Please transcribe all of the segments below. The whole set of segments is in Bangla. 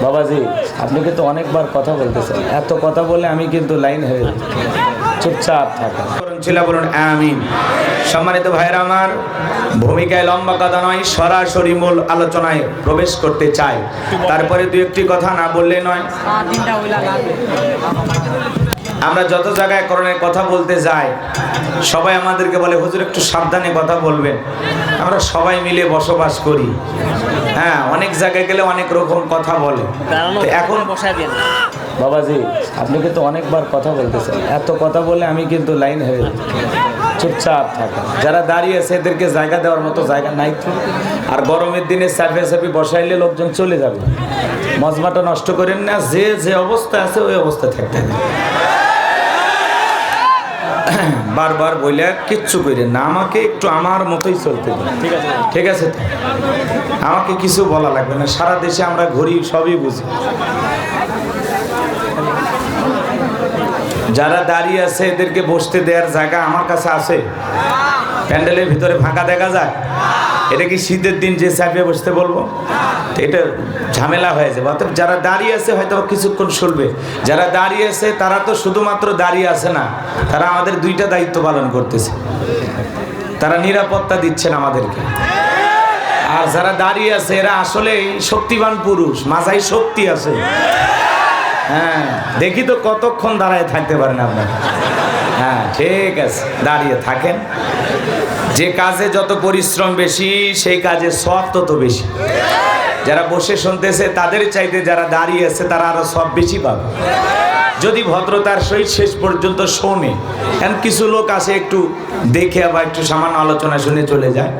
বাবাজি, আপনি কিন্তু অনেকবার কথা বলতেছেন, এত কথা বলে আমি কিন্তু লাইন হয়ে চুপচাপ থাকা ছিল। বলুন আমিন। সম্মানিত ভাইরা আমার, ভূমিকায় লম্বা কথা নয়, সরাসরি মূল আলোচনায় প্রবেশ করতে চাই। তারপরে দু একটি কথা না বললে নয়। আমরা যত জায়গায় করণের কথা বলতে যাই, সবাই আমাদেরকে বলে হুজুর একটু সাবধানে কথা বলবেন। আমরা সবাই মিলে বসবাস করি, হ্যাঁ, অনেক জায়গায় গেলে অনেক রকম কথা বলে। এখন বাবাজি, আপনি কিন্তু অনেকবার কথা বলতেছেন, এত কথা বলে আমি কিন্তু লাইন হয়ে চুপচাপ থাকা। যারা দাঁড়িয়ে আছে এদেরকে জায়গা দেওয়ার মতো জায়গা নাই তো। আর গরমের দিনে চাপি বসাইলে লোকজন চলে যাবে। মজমাটা নষ্ট করেন না, যে যে অবস্থা আছে ওই অবস্থা থাকতে হবে। বারবার বলে কিচ্ছু করেন না, আমাকে একটু আমার মতোই চলতে দিন, ঠিক আছে? আমাকে কিছু বলা লাগবে না, সারা দেশে আমরা ঘুরি, সবই বুঝি। যারা দাঁড়িয়ে আছে এদেরকে বসতে দেওয়ার জায়গা আমার কাছে আছে। প্যান্ডেলের ভিতরে ফাঁকা দেখা যায়, এটা কি শীতের দিন যে চাপিয়ে বসতে বলবো? এটা ঝামেলা হয়ে যাবে। অর্থাৎ যারা দাঁড়িয়ে আছে হয়তো কিছুক্ষণ শুনবে। যারা দাঁড়িয়ে আছে তারা তো শুধুমাত্র দাঁড়িয়ে আছে না, তারা আমাদের দুইটা দায়িত্ব পালন করতেছে। তারা নিরাপত্তা দিচ্ছেন আমাদেরকে। আর যারা দাঁড়িয়ে আছে এরা আসলে শক্তিবান পুরুষ, মাঝাই শক্তি আছে। হ্যাঁ, দেখি তো কতক্ষণ দাঁড়ায় থাকতে পারেন আপনারা। হ্যাঁ, ঠিক আছে, দাঁড়িয়ে থাকেন। যে কাজে যত পরিশ্রম বেশি, সেই কাজে সব তত বেশি। যারা বসে শুনতেছে তাদের চাইতে যারা দাঁড়িয়ে আছে তারা আরো সব বেশি পাবে, যদি ভদ্রতার সহিত শেষ পর্যন্ত শোনে। কারণ কিছু লোক আসে একটু দেখে আবার একটু সামান্য আলোচনা শুনে চলে যায়।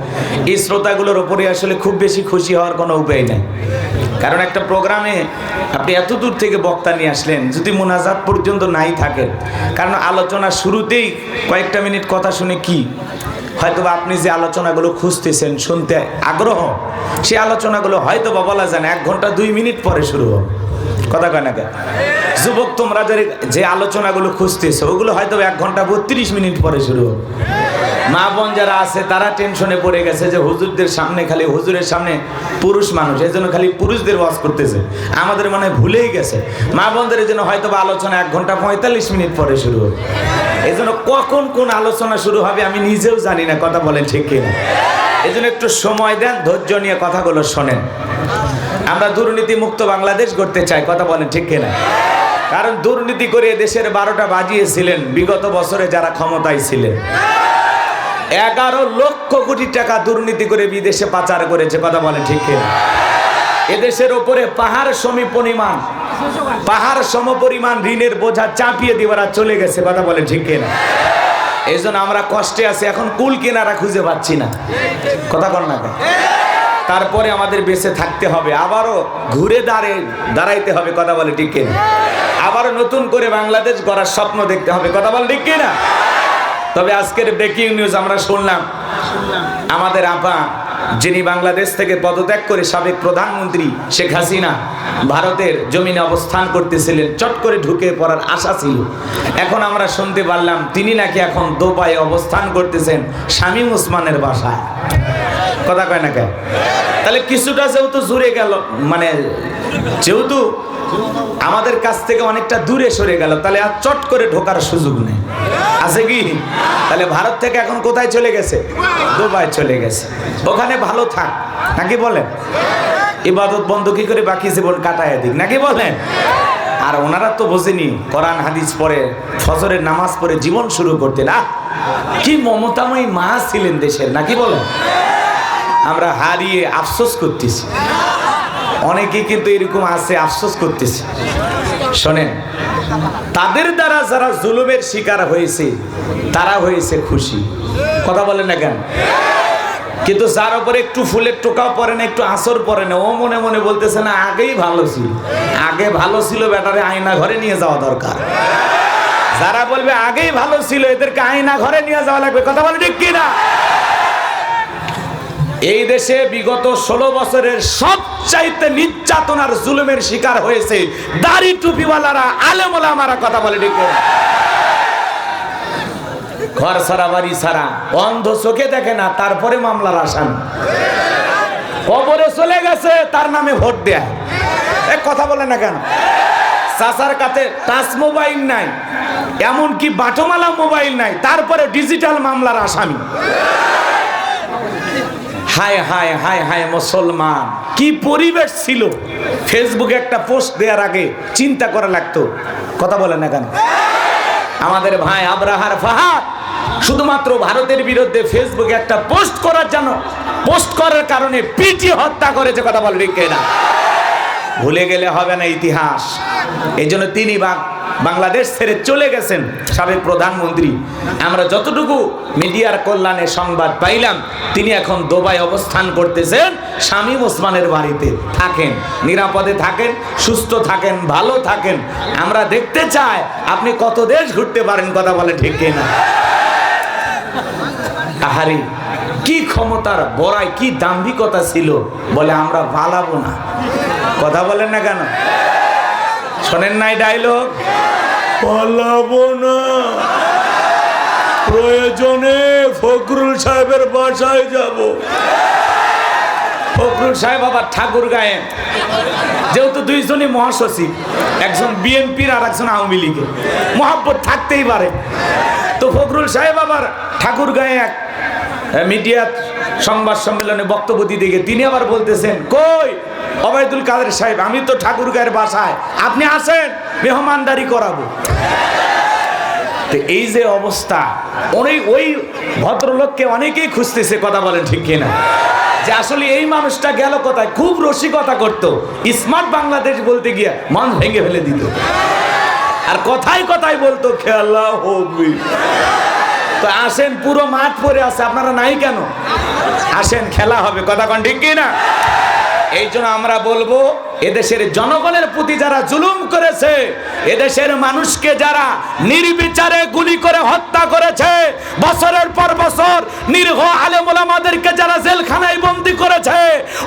এই শ্রোতাগুলোর ওপরে আসলে খুব বেশি খুশি হওয়ার কোনো উপায় নেই। কারণ একটা প্রোগ্রামে আপনি এত দূর থেকে বক্তা নিয়ে আসলেন, যদি মোনাজাত পর্যন্ত নাই থাকেন, কারণ আলোচনা শুরুতেই কয়েকটা মিনিট কথা শুনে কি হয়তো আপনি যে আলোচনাগুলো খুঁজতেছেন, শুনতে আগ্রহ, সেই আলোচনাগুলো হয়তো বা বলা যায় না 1 ঘন্টা 2 মিনিট পরে শুরু হবে। কথা কয় না কেন? যুবক, তোমরা যে আলোচনাগুলো খুঁজতেছো ওগুলো হয়তো 1 ঘন্টা 32 মিনিট পরে শুরু হবে। মা বোন যারা আছে তারা টেনশনে পড়ে গেছে যে হুজুরদের সামনে, খালি হুজুরের সামনে পুরুষ মানুষ, এই জন্য খালি পুরুষদের ওয়াজ করতেছে। আমাদের মনে ভুলেই গেছে মা বোনদের জন্য হয়তো বা আলোচনা 1 ঘন্টা 45 মিনিট পরে শুরু হবে। এই জন্য কখন কোন আলোচনা শুরু হবে আমি নিজেও জানি না। কথা বলেন ঠিক কিনা? এই জন্য একটু সময় দেন, ধৈর্য নিয়ে কথাগুলো শোনেন। আমরা দুর্নীতি মুক্ত বাংলাদেশ গড়তে চাই। কথা বলেন ঠিক কিনা? কারণ দুর্নীতি করে দেশের 12টা বাজিয়েছিলেন বিগত বছরে যারা ক্ষমতায় ছিলেন। 11 লক্ষ কোটি টাকা দুর্নীতি করে বিদেশে পাচার করেছে। কথা বলেন ঠিক কিনা? এদেশের ওপরে পাহাড় সমপরিমাণ ঋণের বোঝা চাপিয়ে দিবারা চলে গেছে। কথা বলেন ঠিক কিনা? এই জন্য আমরা কষ্টে আছি, এখন কুল কিনারা খুঁজে পাচ্ছি না। কথা বল না? তারপরে আমাদের বেঁচে থাকতে হবে, আবারও ঘুরে দাঁড়াইতে হবে। কথা বলে ঠিক কিনা? আবারও নতুন করে বাংলাদেশ গড়ার স্বপ্ন দেখতে হবে। কথা বলে ঠিক কিনা? তবে আজকের ব্রেকিং নিউজ আমরা শুনলাম, আমাদের আপা যিনি বাংলাদেশ থেকে পদত্যাগ করে সাবেক প্রধানমন্ত্রী শেখ হাসিনা ভারতের জমিনে অবস্থান করতেছিলেন, চট করে ঢুকে পড়ার আশা ছিল। এখন আমরা শুনতে পারলাম তিনি নাকি এখন দুবাইয়ে অবস্থান করতেছেন শামীম ওসমানের বাসায়। কথা কয় না কেন? তাহলে কিছুটা যেহেতু জুড়ে গেল, মানে যেহেতু আমাদের কাছ থেকে অনেকটা দূরে সরে গেল, তাহলে আর চট করে ঢোকার সুযোগ নেই, আছে কি? তাহলে ভারত থেকে এখন কোথায় চলে গেছে? দুবাই চলে গেছে। ওখানে ভালো থাক, নাকি বলেন? ইবাদত বন্দী করে বাকি জীবন কাটায় দিক, নাকি বলেন? আর ওনারা তো বোঝেনি, কোরআন হাদিস পড়ে ফজরের নামাজ পড়ে জীবন শুরু করতে না। কি মমতাময়ী মা ছিলেন দেশের, নাকি বলেন? আমরা হারিয়ে আফসোস করতেছি। অনেকে কিন্তু এরকম আছে, আফসোস করতেছে। শোনেন, তাদের দ্বারা যারা জুলুমের শিকার হয়েছে তারা হয়েছে খুশি। কথা বলেন না কেন? কিন্তু যার উপরে একটু ফুলের টোকাও পরে না, একটু আসর পরে না, ও মনে মনে বলতেছে না আগেই ভালো ছিল, আগে ভালো ছিল, ব্যাটারে আয়না ঘরে নিয়ে যাওয়া দরকার। যারা বলবে আগেই ভালো ছিল এদেরকে আয়না ঘরে নিয়ে যাওয়া লাগবে। কথা বলে ঠিক কিনা? এই দেশে বিগত 16 বছরের সবচাইতে নির্যাতন আর জুলুমের শিকার হয়েছে দাড়ি টুপিওয়ালারা, আলেম ওলামারা। কথা বলে ঠিক কিনা? ঘর ছাড়া, বাড়ি ছাড়া, অন্ধ চোখে দেখে না, তারপরে মামলার আসামি। কবরে চলে গেছে, তার নামে ভোট দেয়। কথা বলে না কেন? চাচার কাছে টাচ মোবাইল নাই, এমনকি বাটোমালা মোবাইল নাই, তারপরে ডিজিটাল মামলার আসামি। হায় হায় হায় হায় মুসলমান, কি পরিবেশ ছিল! ফেসবুকে একটা পোস্ট দেওয়ার আগে চিন্তা করা লাগতো। কথা বলে না কেন? আমাদের ভাই আবরাহার ফাহাদ শুধুমাত্র ভারতের বিরুদ্ধে ফেসবুকে একটা পোস্ট করার জন্য, পোস্ট করার কারণে পিটিয়ে হত্যা করেছে। কথা বলে ঠিক না? ভুলে গেলে হবে না ইতিহাস। এই জন্য তিনি বাংলাদেশ ছেড়ে চলে গেছেন সাবেক প্রধানমন্ত্রী। আমরা যতটুকু মিডিয়ার কল্যাণে সংবাদ পাইলাম, তিনি এখন দুবাই অবস্থান করতেছেন শামীম ওসমানের বাড়িতে। থাকেন, নিরাপদে থাকেন, সুস্থ থাকেন, ভালো থাকেন। আমরা দেখতে চাই আপনি কত দেশ ঘুরতে পারেন। কথা বলে ঠিক না? আহারি, কি ক্ষমতার বড়াই, কি দাম্ভিকতা ছিল! বলে আমরা পালাবো না। কথা বলেন না কেন? শোনেন নাই ডায়লগ? পালাবো না, প্রয়োজনে ফখরুল সাহেবের বাসায় যাব। ফখরুল সাহেব আবার ঠাকুর গায়ে, যেহেতু দুইজনই মহাসচিব, একজন বিএনপির আর একজন আওয়ামী লীগের, মহাব্বত থাকতেই পারে। তো ফখরুল সাহেব আবার ঠাকুর গায়ে এক মিডিয়া সংবাদ সম্মেলনে বক্তব্য দিতে গিয়ে তিনি আবার বলতেছেন, কই ওবায়দুল কাদের সাহেব, আমি তো ঠাকুর গায়ের বাসায়, আপনি আসেন, মেহমানদারি করাবো। তো এই যে অবস্থা, ওই ভদ্রলোককে অনেকেই খুঁজতেছে। কথা বলেন ঠিক কিনা? যে আসলে এই মানুষটা গেল কোথায়? খুব রসিকতা করতো, স্মার্ট বাংলাদেশ বলতে গিয়ে মন ভেঙে ফেলে দিত, আর কথায় কথায় বলতো খেলা হবে। তো আসেন, পুরো মাঠ পড়ে আছে, আপনারা নাই কেন? আসেন, খেলা হবে। কথা কন ঠিক কিনা? এই জন্য আমরা বলবো, এদেশের জনগণের প্রতি যারা জুলুম করেছে, এদেশের মানুষকে যারা নির্বিচারে গুলি করে হত্যা করেছে, বছরের পর বছর নিরীহ আলেম ওলামাদেরকে যারা জেলখানায় বন্দী করেছে,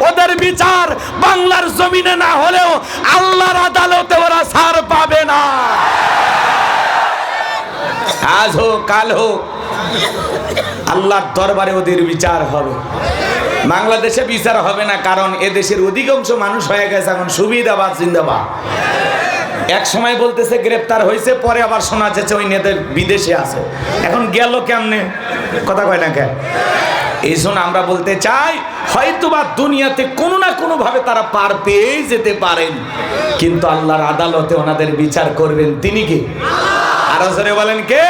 ওদের বিচার বাংলার জমিনে না হলেও আল্লাহর আদালতে ওরা ছাড় পাবে না। আজ হোক কাল হোক, আল্লাহর দরবারে ওদের বিচার হবে। বাংলাদেশে বিচার হবে না, কারণ এদেশের অধিকাংশ মানুষ হয়ে গেছে এখন সুবিধাবাদ জিন্দাবাদ। এক সময় বলতেছে গ্রেফতার হয়েছে, পরে আবার শোনা যাচ্ছে ওই নেতা বিদেশে আছে। এখন গেল কেমনে? কথা কয় না কেন? এই জন্য আমরা বলতে চাই, হয়তোবা দুনিয়াতে কোনো না কোনো ভাবে তারা পার পেয়ে যেতে পারেন, কিন্তু আল্লাহর আদালতে ওনাদের বিচার করবেন তিনি কে? আরো জোরে বলেন কে?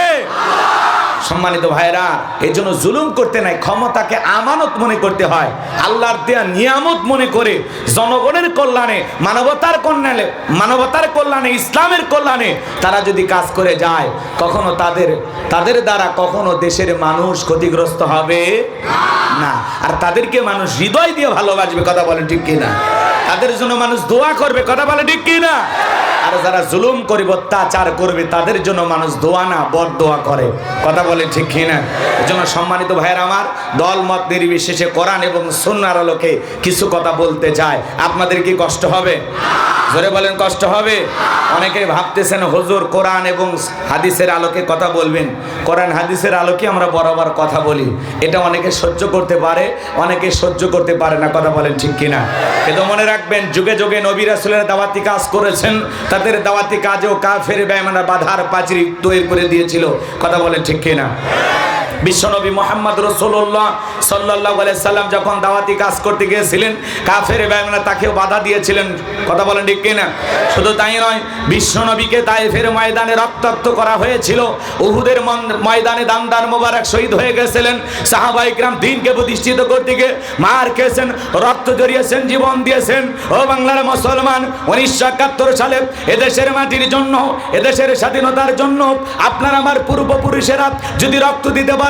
সম্মানিত ভাইরা, এই জন্য জুলুম করতে নাই, ক্ষমতাকে আমানত মনে করতে হয়, আল্লাহর দেয়া নিয়ামত মনে করে জনগণের কল্যাণে, মানবতার কল্যাণে, ইসলামের কল্যাণে তারা যদি কাজ করে যায়, কখনো তাদের দ্বারা কখনো দেশের মানুষ ক্ষতিগ্রস্ত হবে না। আর তাদেরকে মানুষ হৃদয় দিয়ে ভালোবাসবে। কথা বলেন ঠিক কিনা? তাদের জন্য মানুষ দোয়া করবে। কথা বলে ঠিক কিনা? আর যারা জুলুম করবে, অত্যাচার করবে, তাদের জন্য মানুষ দোয়া না বরদোয়া করে। কথা বলে ঠিক কিনা? এজন্য সম্মানিত ভাইয়েরা আমার, দল মত নির্বিশেষে কোরআন এবং সুন্নাহর আলোকে কিছু কথা বলতে চাই। আপনাদের কি কষ্ট হবে? জোরে বলেন, কষ্ট হবে? অনেকে ভাবতেছেন হুজুর কোরআন এবং হাদিসের আলোকে কথা বলবেন। কোরআন হাদিসের আলোকে আমরা বরাবর কথা বলি, এটা অনেকে সহ্য করতে পারে, অনেকে সহ্য করতে পারে না। কথা বলেন ঠিক কিনা? কিন্তু মনে রাখবেন, যুগে যুগে নবী রাসূলের দাওয়াতি কাজ করেছেন, তাদের দাওয়াতি কাজেও কাফের বেঈমানরা বাধার পাঁচিল তৈরি করে দিয়েছিল। কথা বলেন ঠিক কিনা? বিশ্বনবী মুহাম্মদ রাসূলুল্লাহ সাল্লাল্লাহু আলাইহি সাল্লাম যখন দাওয়াতি কাজ করতে গিয়েছিলেন, কাফের বেঈমানরা তাকেও বাধা দিয়েছিলেন। কথা বলেন ঠিক কিনা? শুধু তাই নয়, বিশ্বনবীকে তায়েফের ময়দানে রক্তাক্ত করা হয়েছিল, উহুদের ময়দানে দান্দার মোবারক শহীদ হয়ে গেছিলেন। সাহাবায়ে কিরাম দ্বীনকে প্রতিষ্ঠিত করতে গিয়ে মার খেয়েছেন, রক্ত ঝরিয়েছেন, জীবন দিয়েছেন। ও বাংলার মুসলমান, 1971 সালে এদেশের মাটির জন্য, এদেশের স্বাধীনতার জন্য আপনার আমার পূর্বপুরুষেরা যদি রক্ত দিতে পারেন,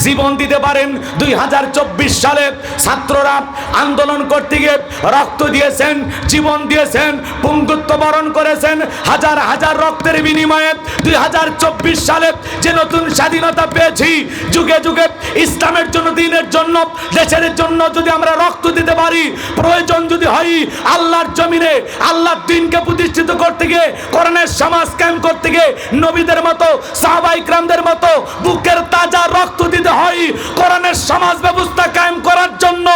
জীবন দিতে পারেন, 2024 সালে ছাত্ররা আন্দোলন করতে গিয়ে রক্ত দিয়েছেন, জীবন দিয়েছেন, পঙ্গুত্ব বরণ করেছেন, হাজার হাজার রক্তের বিনিময়ে 2024 সালে যে নতুন স্বাধীনতা পেয়েছি, যুগে যুগে ইসলামের জন্য, দ্বীনের জন্য, দেশের জন্য যদি আমরা রক্ত দিতে পারি, প্রয়োজন যদি হয় আল্লাহর জমিনে আল্লাহর দ্বীনকে প্রতিষ্ঠিত করতে গিয়ে, কোরআনের সমাজ কায়েম করতে গিয়ে নবীদের মতো, সাহাবায়ে কিরামদের মতো বুকের তাজা রক্ত দিতে হয় কোরআনের সমাজ ব্যবস্থা কায়েম করার জন্য।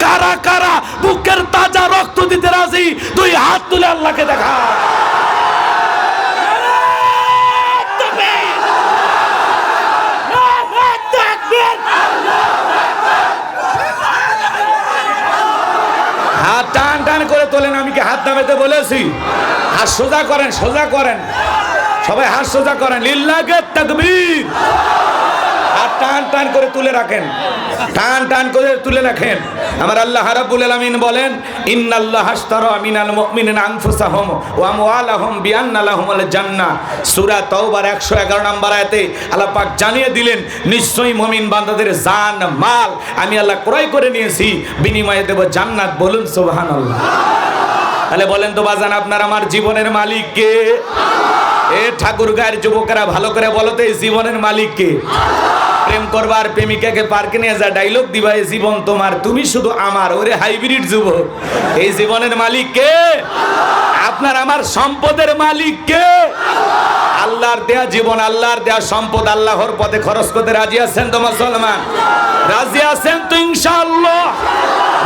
কারা কারা বুকের তাজা রক্ত দিতে রাজি? দুই হাত তুলে আল্লাহকে দেখা। হাত টান টান করে তোলেন। আমি কি হাত নামাতে বলেছি? হাত সোজা করেন, সোজা করেন, সবাই হাত সোজা করেন। লিল্লাহে তাকবীর। হাত টান টান করে তুলে রাখেন, টান টান করে তুলে রাখেন। আমার আল্লাহ রাব্বুল আলামিন বলেন, ইন্নাল্লাহা আশতারা মিনাল মুমিনিনা আনফুসাহুম ওয়া আমওয়ালাহুম বিআন্না লাহুমুল জান্নাহ। সূরা তাওবার 111 নম্বর আয়াতে আল্লাহ পাক জানিয়ে দিলেন, নিশ্চয়ই মুমিন বান্দাদের জান মাল আমি আল্লাহ ক্রয় করে নিয়েছি, বিনিময়ে দেব জান্নাত। বলুন সুবহানাল্লাহ। তাহলে বলেন তো বাজান, আপনার আমার জীবনের মালিক কে? এ ঠাকুরগাঁয়ের যুবকেরা ভালো করে বলো তো, এই জীবনের মালিক কে? প্রেম করবার প্রেমিকাকে পার্কে নিয়ে যা ডায়লগ দিবা, এই জীবন তোমার, তুমি শুধু আমার। ওরে হাইব্রিড যুবক, এই জীবনের মালিক কে? আপনার আমার সম্পদের মালিক কে? আল্লাহর দেয়া জীবন, আল্লাহর দেয়া সম্পদ আল্লাহর পথে খরচ করতে রাজি আছেন তো মুসলমান? রাজি আছেন তো ইনশাআল্লাহ?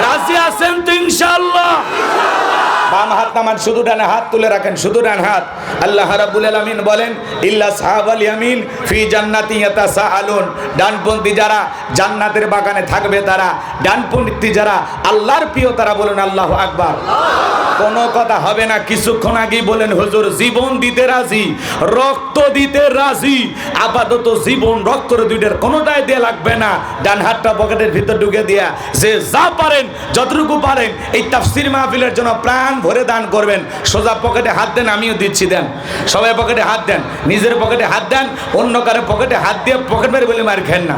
রাজি আছেন তো ইনশাআল্লাহ? বাম হাত নামান, শুধু ডানে হাত তুলে রাখেন, শুধু ডান হাত। আল্লাহ রাব্বুল আলামিন বলেন, ইল্লা সাহাবাল ইয়ামিন ফি জান্নাতি ইয়াতাসাআলুন। ডানপন্থী যারা জান্নাতের বাগানে থাকবে তারা, ডানপন্থী যারা আল্লাহর প্রিয় তারা। বলেন আল্লাহু আকবার। কোনো কথা হবে না। কিছুক্ষণ আগেই বলেন, হুজুর জীবন দিতে রাজি, রক্ত দিতে রাজি। আপাতত জীবন রক্ত দুইটার কোনোটাই দেয়া লাগবে না। ডান হাতটা পকেটের ভিতর ঢুকে দিয়া যে যা পারেন, যতটুকু পারেন এই তাফসীর মাহফিলের জন্য প্রাণ ভরে দান করবেন। সোজা পকেটে হাত দেন, আমিও দিচ্ছি, দেন। সবাই পকেটে হাত দেন, নিজের পকেটে হাত দেন, অন্য কারো পকেটে হাত দিয়ে পকেট মেরে বলে মার খেন না।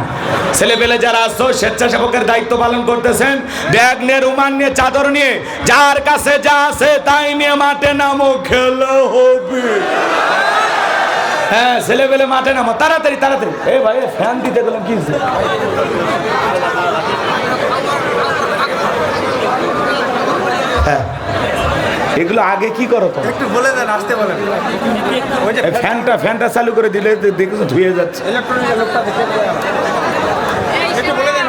ছেলেপেলে যারা আসছো স্বেচ্ছাসেবকের দায়িত্ব পালন করতেছেন, ব্যাগ নিয়ে, রুমাল নিয়ে, চাদর নিয়ে, যার কাছে যা আছে তাই নিয়ে মাঠে নামো, খেলা হবে। হ্যাঁ, ছেলেপেলে মাঠে নামো, তাড়াতাড়ি তাড়াতাড়ি। এই ভাই ফ্যান দিতে গেলাম কি? হ্যাঁ, এগুলো আগে কি করো তো একটু বলে দেন, আসতে বলেন। ওই যে ফ্যানটা চালু করে দিলে দেখো ধুয়ে যাচ্ছে। ইলেকট্রনিক লোকটা দেখে একটু বলে দেন।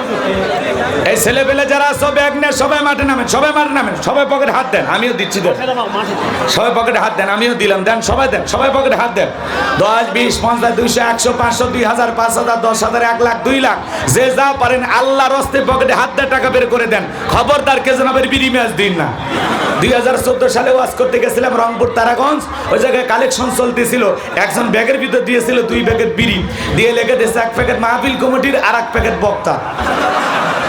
এই ছেলেপেলে যারা সব ব্যাগ নিয়ে সবাই মাঠে নামেন, সবাই মাঠে নামেন, সবাই পকেটে হাত দেন, আমিও দিচ্ছি, দেন। সবাই পকেটে হাত দেন, আমিও দিলাম, দেন, সবাই দেন, সবাই পকেটে হাত দেন। 10, 20, 50, 200, 100, 500, 2000, 5000, 10,000, 1 লাখ, 2 লাখ, যে যা পারেন আল্লাহর রাস্তায় পকেটে হাত দিয়ে টাকা বের করে দেন। খবরদার কে যেন বিড়ি ম্যাচ দিন না। 2014 সালে ওয়াজ করতে গেছিলাম রংপুর তারাগঞ্জ। ওই জায়গায় কালেকশন চলতেছিল। একজন ব্যাগের ভিতর দিয়েছিল 2 প্যাকেট বিড়ি, দিয়ে লেগে দিয়েছে 1 প্যাকেট মাহফিল কমিটির আর 1 প্যাকেট বক্তা।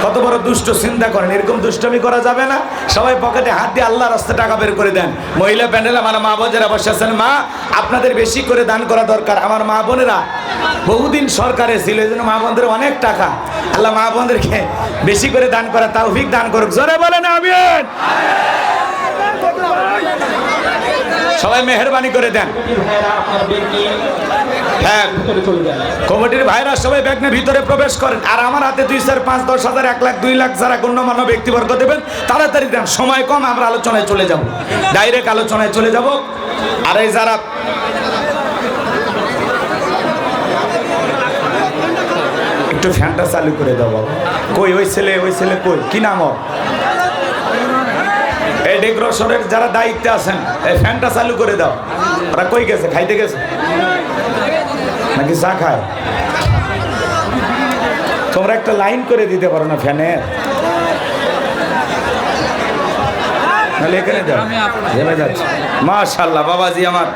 কত বড় দুষ্ট, চিন্তা করেন। এরকম দুষ্টমি করা যাবে না। সবাই পকেটে হাত দিয়ে আল্লাহর রাস্তায় টাকা বের করে দেন। মহিলা প্যান্ডেল আমার মা বোনেরা বসে আছেন, মা আপনাদের বেশি করে দান করা দরকার। আমার মা বোনেরা বহুদিন সরকারে ছিল, এই জন্য মা বোনদের অনেক টাকা। আল্লাহ মা বোনদেরকে বেশি করে দান করা তৌফিক দান করুক। জোরে বলেন আমিন। সবাই মেহেরবানি করে দেন। হ্যাঁ, কমিটির ভাইরা সবাই ব্যাগ নিয়ে ভিতরে প্রবেশ করেন। আর আমার হাতে 2, 4, 5, 10,000, 1 লাখ, 2 লাখ যারা গণ্যমান্য ব্যক্তিবর্গ দেবেন তাড়াতাড়ি দেন, সময় কম, আমরা আলোচনায় চলে যাব, ডাইরেক্ট আলোচনায় চলে যাব। আর এই যারা একটু ফ্যানটা চালু করে দাও বাবা। কই ওই ছেলে কই, কি নাম ওর? এই ডেকোরেশনের যারা দায়িত্বে আছেন, এই ফ্যানটা চালু করে দাও। ওরা কই গেছে? খাইতে গেছে নাকি চা খায়? তোমরা একটা লাইন করে দিতে পারো না ফ্যানে? নাহলে এখানে যাও, জেনে যাচ্ছে। মাশাআল্লাহ, বাবাজি আমার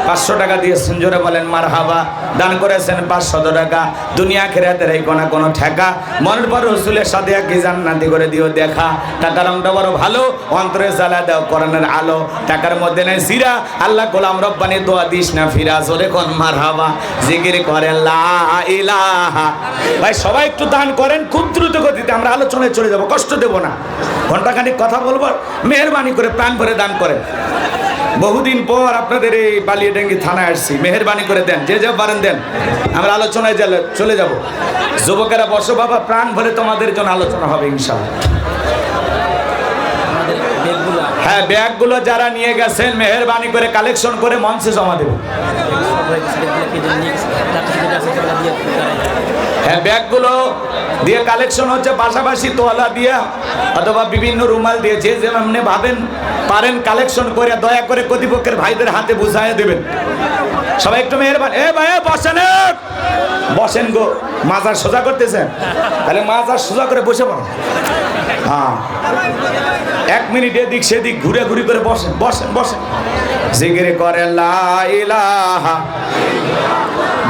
500 টাকা দিয়েছেন, জোরে বলেন মারহাবা। দান করেছেন 500 টাকা। দুনিয়া খেরাতের এই কোনা কোনো ঠেকা, মনের পর রসুলের সাথে কি জান্নাতি করে দিও দেখা। টাকার রংটা বড় ভালো, অন্তরে জ্বালা দাও কোরআনের আলো। টাকার মধ্যে নেই সিরা, আল্লাহ গোলাম রব্বানি দোয়া দিস না ফিরা। জোরে কোন মারহাবা, জিকির করেন লা ইলাহা। ভাই সবাই একটু দান করেন খুব দ্রুত গতিতে, আমরা আলোচনায় চলে যাব, কষ্ট দেব না। ঘন্টাখানিক কথা বলবো, মেহেরবানি করে প্রাণ ভরে দান করেন। বহুদিন পর আপনাদের এই বালিয়াডাঙ্গি থানায় আসছি, মেহেরবানি করে দেন, যে যা পারেন দেন, আমরা আলোচনায় চলে যাব। যুবকেরা বসো বাবা, প্রাণ ভরে তোমাদের জন্য আলোচনা হবে ইনশাআল্লাহ। হ্যাঁ, ব্যাগগুলো যারা নিয়ে গেছেন মেহেরবানি করে কালেকশন করে মঞ্চে জমা দেব। হ্যাঁ, ব্যাগগুলো দিয়ে কালেকশন হচ্ছে, পাশাপাশি তোয়ালা দিয়ে অথবা বিভিন্ন রুমাল দিয়ে যে যেমন ভাবেন পারেন কালেকশন করে দয়া করে কর্তৃপক্ষের ভাইদের হাতে বুঝাইয়া দেবেন। সবাই একটু মেহেরবান। এ ভাই বসেন, বসেন গো, মাজার সোজা করতেছেন, তাহলে মাজার সোজা করে বসে পড়েন। হ্যাঁ, 1 মিনিট এদিক সেদিক ঘুরে ঘুরে করে বসেন বসেন বসেন। জিকির করে লা ইলাহা,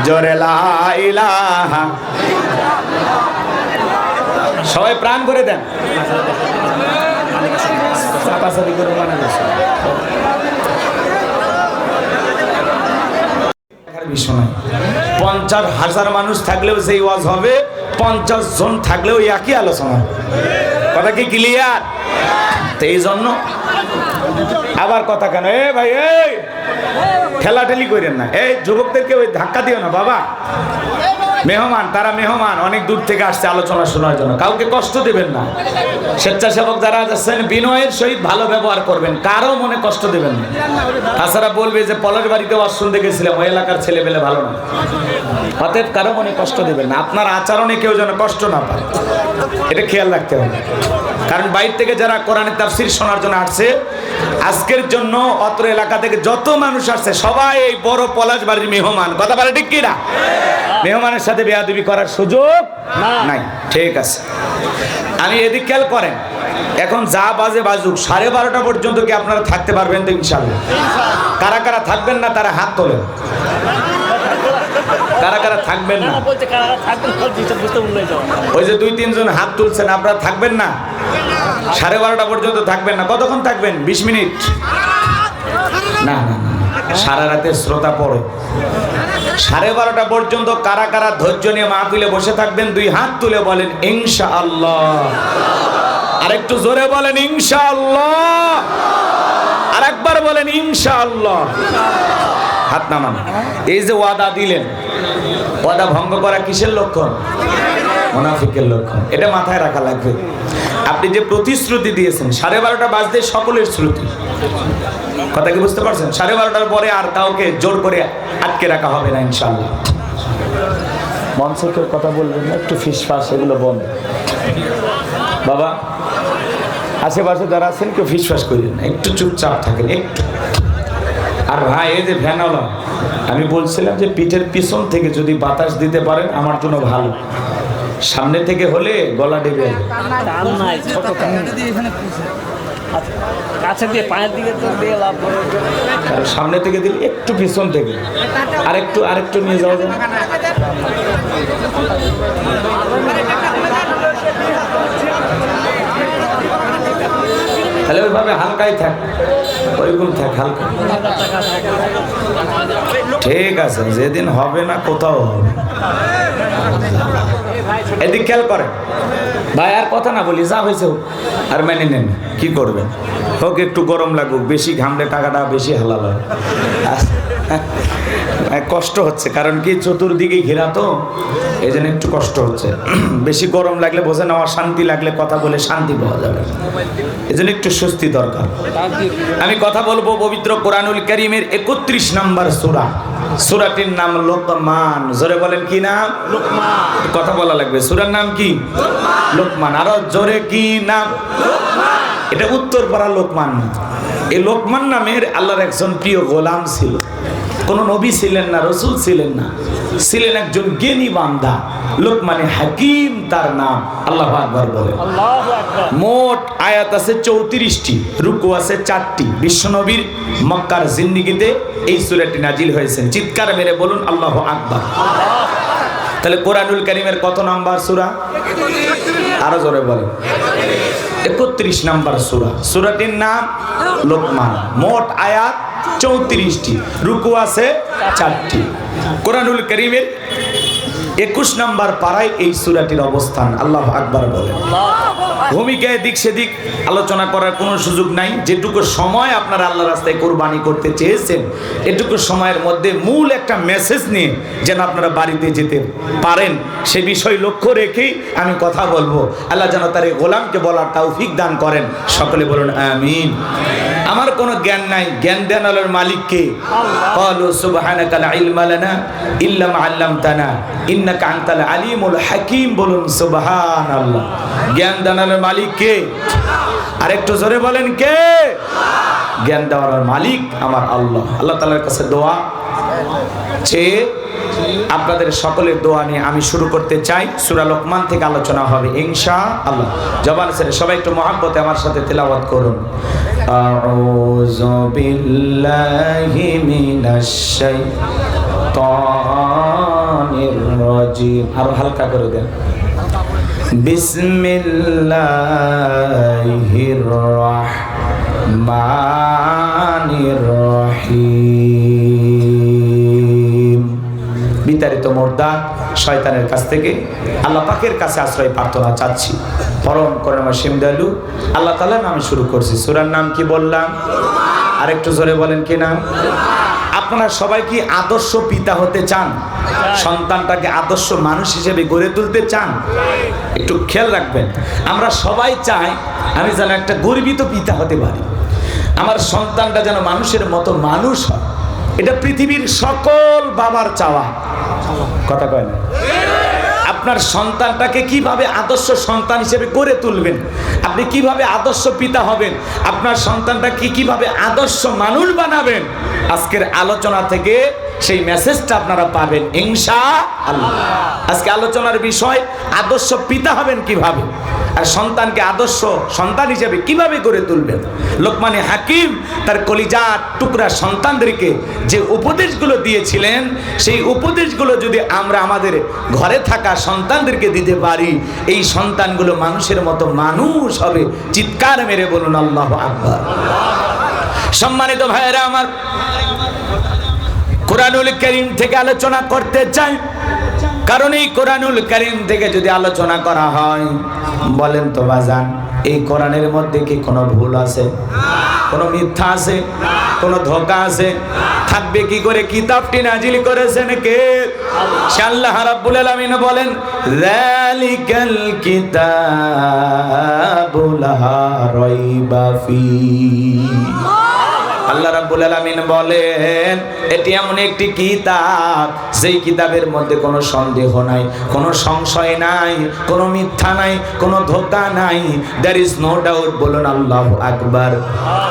জোরে লা ইলাহা। সবাই প্রাণ করে দেন। চাপাচাপি করে মানে বিষয় নয়। 50,000 মানুষ থাকলেও সেই ওয়াজ হবে, 50 জন থাকলেও একই আলোচনা। কথা কি ক্লিয়ার? তো এই জন্য আবার কথা কেন, এ ভাই এই ঠেলাঠেলি করেন না, এই যুবকদেরকে ওই ধাক্কা দিও না বাবা। মেহমান, তারা মেহমান, অনেক দূর থেকে আসছে আলোচনা শোনার জন্য, কাউকে কষ্ট দেবেন না। স্বেচ্ছাসেবক যারা আছেন বিনয়ের সহিত ভালো ব্যবহার করবেন, কারো মনে কষ্ট দেবেন না। তাছাড়া বলবে যে পলাশ বাড়িতে ওয়াজ শুনতে গেছিলাম, ওই এলাকার ছেলে পেলে ভালো না। অতএব কারো মনে কষ্ট দেবেন না, আপনার আচরণে কেউ যেন কষ্ট না পায়, এটা খেয়াল রাখতে হবে। কারণ বাইরে থেকে যারা কোরআনের তাফসীর শোনার জন্য আসছে, আজকের জন্য অত্র এলাকা থেকে যত মানুষ আসছে সবাই এই বড় পলাশ বাড়ির মেহমান। কথা বলে ঠিক কিনা? মেহমানের সাথে বেয়াদবি করার সুযোগ নাই। ঠিক আছে, আমি এদিক খেয়াল করেন। এখন যা বাজে বাজুক, 12:30 পর্যন্ত কি আপনারা থাকতে পারবেন তো ইনশাআল্লাহ? কারা কারা থাকবেন না তারা হাত তোলেন। কারা কারা থাকবেন না? ওই যে 2-3 জন হাত তুলছেন, আপনারা থাকবেন না? 12:30 পর্যন্ত থাকবেন না? কতক্ষণ থাকবেন? 20 মিনিট? না না না, সারা রাতের শ্রোতা পড়ে। 12:30 পর্যন্ত কারা কারা ধৈর্য নিয়ে মাহফিলে বসে থাকবেন? 2 হাত তুলে বলেন ইনশাআল্লাহ। আরেকটু জোরে বলেন ইনশাআল্লাহ। আরেকবার বলেন ইনশাআল্লাহ। হাত নামান। এই যে ওয়াদা দিলেন, ওয়াদা ভঙ্গ করা কিসের লক্ষণ? মুনাফিকের লক্ষণ। এটা মাথায় রাখা লাগবে। আপনি যে প্রতিশ্রুতি দিয়েছেন, 12:30 বাজতে সকলের শ্রুতি। কথা কি বুঝতে পারছেন? 12:30 পরে আর কাউকে জোর করে আটকে রাখা হবে না ইনশাআল্লাহ। মঞ্চে কেউ কথা বলবেন না, একটু ফিসফাস এগুলো বন্ধ। বাবা আশেপাশে যারা আছেন কেউ ফিসফাস করেন না, একটু চুপচাপ থাকেন একটু। আর ভাই এই যে ভ্যানওয়ালা, আমি বলছিলাম যে পিঠের পিছন থেকে যদি বাতাস দিতে পারেন আমার জন্য ভালো, সামনে থেকে হলে গলা ডেবে যাবে। সামনে থেকে দিলে একটু পিছন থেকে আরেকটু নিয়ে যাওয়া যায়। তাহলে ওইভাবে হালকাই থাক, ওইরকম থাক হালকা। ঠিক আছে, যেদিন হবে না কোথাও হবে। এদিক খেয়াল করে ভাই, আর কথা না বলি, যা হয়েছে আর মেনে নেন। কি করবেন? হোক, একটু গরম লাগুক, বেশি ঘামলে টাকাটা বেশি হালাল হয়। কষ্ট হচ্ছে, কারণ কি চতুর্দিকে ঘেরা তো, এই জন্য একটু কষ্ট হচ্ছে। বেশি গরম লাগলে বোঝে না, অশান্তি লাগলে কথা বলে শান্তি পাওয়া যাবে, এই জন্য একটু স্বস্তি দরকার। আমি কথা বলবো পবিত্র কোরআনুল কারীমের 31 নম্বর সূরা। সূরাটির নাম লোকমান। জোরে বলেন কি নাম? লোকমান। কথা বলা লাগবে। সূরার নাম কি? লোকমান। আরো জোরে কি নাম? লোকমান। এটা উত্তরপাড়া লোকমান। এই লোকমান নামের আল্লাহর একজন প্রিয় গোলাম ছিল। কোনো নবী ছিলেন না, রসুল ছিলেন না, ছিলেন একজন জ্ঞানী বান্দা। লোকমানে হাকিম তার নাম। আল্লাহু আকবার বলে। মোট আয়াত আছে 34টি, রুকু আছে 4টি। বিশ্বনবীর মক্কার জিন্দেগিতে এই সূরাটি নাজিল হয়েছে। চিৎকার মেরে বলুন আল্লাহু আকবার। তাহলে কোরআনুল কারীমের কত নাম্বার সূরা? আরো জোরে বলেন। 31 নাম্বার সূরা। সূরাটির নাম লোকমান। মোট আয়াত 34টি, রুকু আছে 4টি। কোরআনুল কারীমের 21 নাম্বার পারায় এই সূরাটির অবস্থান। আল্লাহু আকবার বলেন। ভূমিকায় দিক সেদিক আলোচনা করার কোনো সুযোগ নাই। যেটুকু সময় আপনারা আল্লাহর রাস্তায় কোরবানি করতে চেয়েছেন, এটুকু সময়ের মধ্যে মূল একটা মেসেজ নিয়ে যেন আপনারা বাড়িতে যেতে পারেন, সে বিষয় লক্ষ্য রেখেই আমি কথা বলবো। আল্লাহ যেন তার এই গোলামকে বলার তৌফিক দান করেন। সকলে বলুন আমিন। আমার কোনো জ্ঞান নাই, জ্ঞান দেন আল্লাহর মালিককে। ক্বালু সুবহানাকা লা ইলমা লানা ইল্লা মা আল্লামতানা ইন্নাকা আনতাল আলিমুল হাকিম, বলুন সুবহানাল্লাহ। জ্ঞান দানের মালিক কে? আরেকটু জোরে বলেন কে? জ্ঞান দেওয়ার মালিক আমার আল্লাহ। আল্লাহ তাআলার কাছে দোয়া চেয়ে আপনাদের সকলের দোয়া নিয়ে আমি শুরু করতে চাই। সূরা লোকমান থেকে আলোচনা হবে ইনশাআল্লাহ। জবান ছেড়ে সবাই একটু মহব্বতে আমার সাথে তেলাওয়াত করুন। আউযু বিল্লাহি মিনাশ শাইতানির রাজিম। আরো হালকা করে দেন। বিসমিল্লাহির রাহমানির রহিম। বিতাড়িত মুর্দা শয়তানের কাছ থেকে আল্লাহ পাকের কাছে আশ্রয় প্রার্থনা চাচ্ছি। পরম করুণাময় অসীম দয়ালু আল্লাহ তাআলার নামে শুরু করছি। সূরার নাম কি বললাম? আরেকটু জোরে বলেন কি নাম? আপনারা সবাই কি আদর্শ পিতা হতে চান? সন্তানটাকে আদর্শ মানুষ হিসেবে গড়ে তুলতে চান? একটু খেয়াল রাখবেন, আমরা সবাই চাই আমি যেন একটা গর্বিত পিতা হতে পারি, আমার সন্তানটা যেন মানুষের মতো মানুষ হয়। এটা পৃথিবীর সকল বাবার চাওয়া। কথা কয় না? আপনার সন্তানটাকে কিভাবে আদর্শ সন্তান হিসেবে গড়ে তুলবেন, আপনি কিভাবে আদর্শ পিতা হবেন, আপনার সন্তানটাকে কিভাবে আদর্শ মানুষ বানাবেন, আজকের আলোচনা থেকে সেই মেসেজটা আপনারা পাবেন ইনশাআল্লাহ। আজকে আলোচনার বিষয় আদর্শ পিতা হবেন কিভাবে, আর সন্তানকে আদর্শ সন্তান হিসেবে কিভাবে গড়ে তুলবেন। লোকমানে হাকিম তার কলিজার টুকরা সন্তানদেরকে যে উপদেশগুলো দিয়েছিলেন, সেই উপদেশগুলো যদি আমরা আমাদের ঘরে থাকা সন্তানদেরকে দিতে পারি, এই সন্তানগুলো মানুষের মতো মানুষ হবে। চিৎকার মেরে বলুন আল্লাহু আকবার। সম্মানিত ভাইয়েরা আমার, কোরআনুল কারীম থেকে আলোচনা করতে চাই, কারণ এই কোরআনুল কারীম থেকে যদি আলোচনা করা হয়, বলেন তো বাজান, এই কোরআনের মধ্যে কি কোনো ভুল আছে? কোনো মিথ্যা আছে? কোনো ধোঁকা আছে? থাকবে কি করে? কিতাবটি নাজিল করেছেন কে? সে আল্লাহ রাব্বুল আলামিন বলেন, যালিকাল কিতাবু লা রাইবা ফীহি। আল্লাহ রাব্বুল আলামিন বলেন, এটি এমন একটি কিতাব, যেই কিতাবের মধ্যে কোনো সন্দেহ নাই, কোনো সংশয় নাই, কোনো মিথ্যা নাই, কোনো ধোঁকা নাই। There is no doubt. বলুন আল্লাহু আকবার।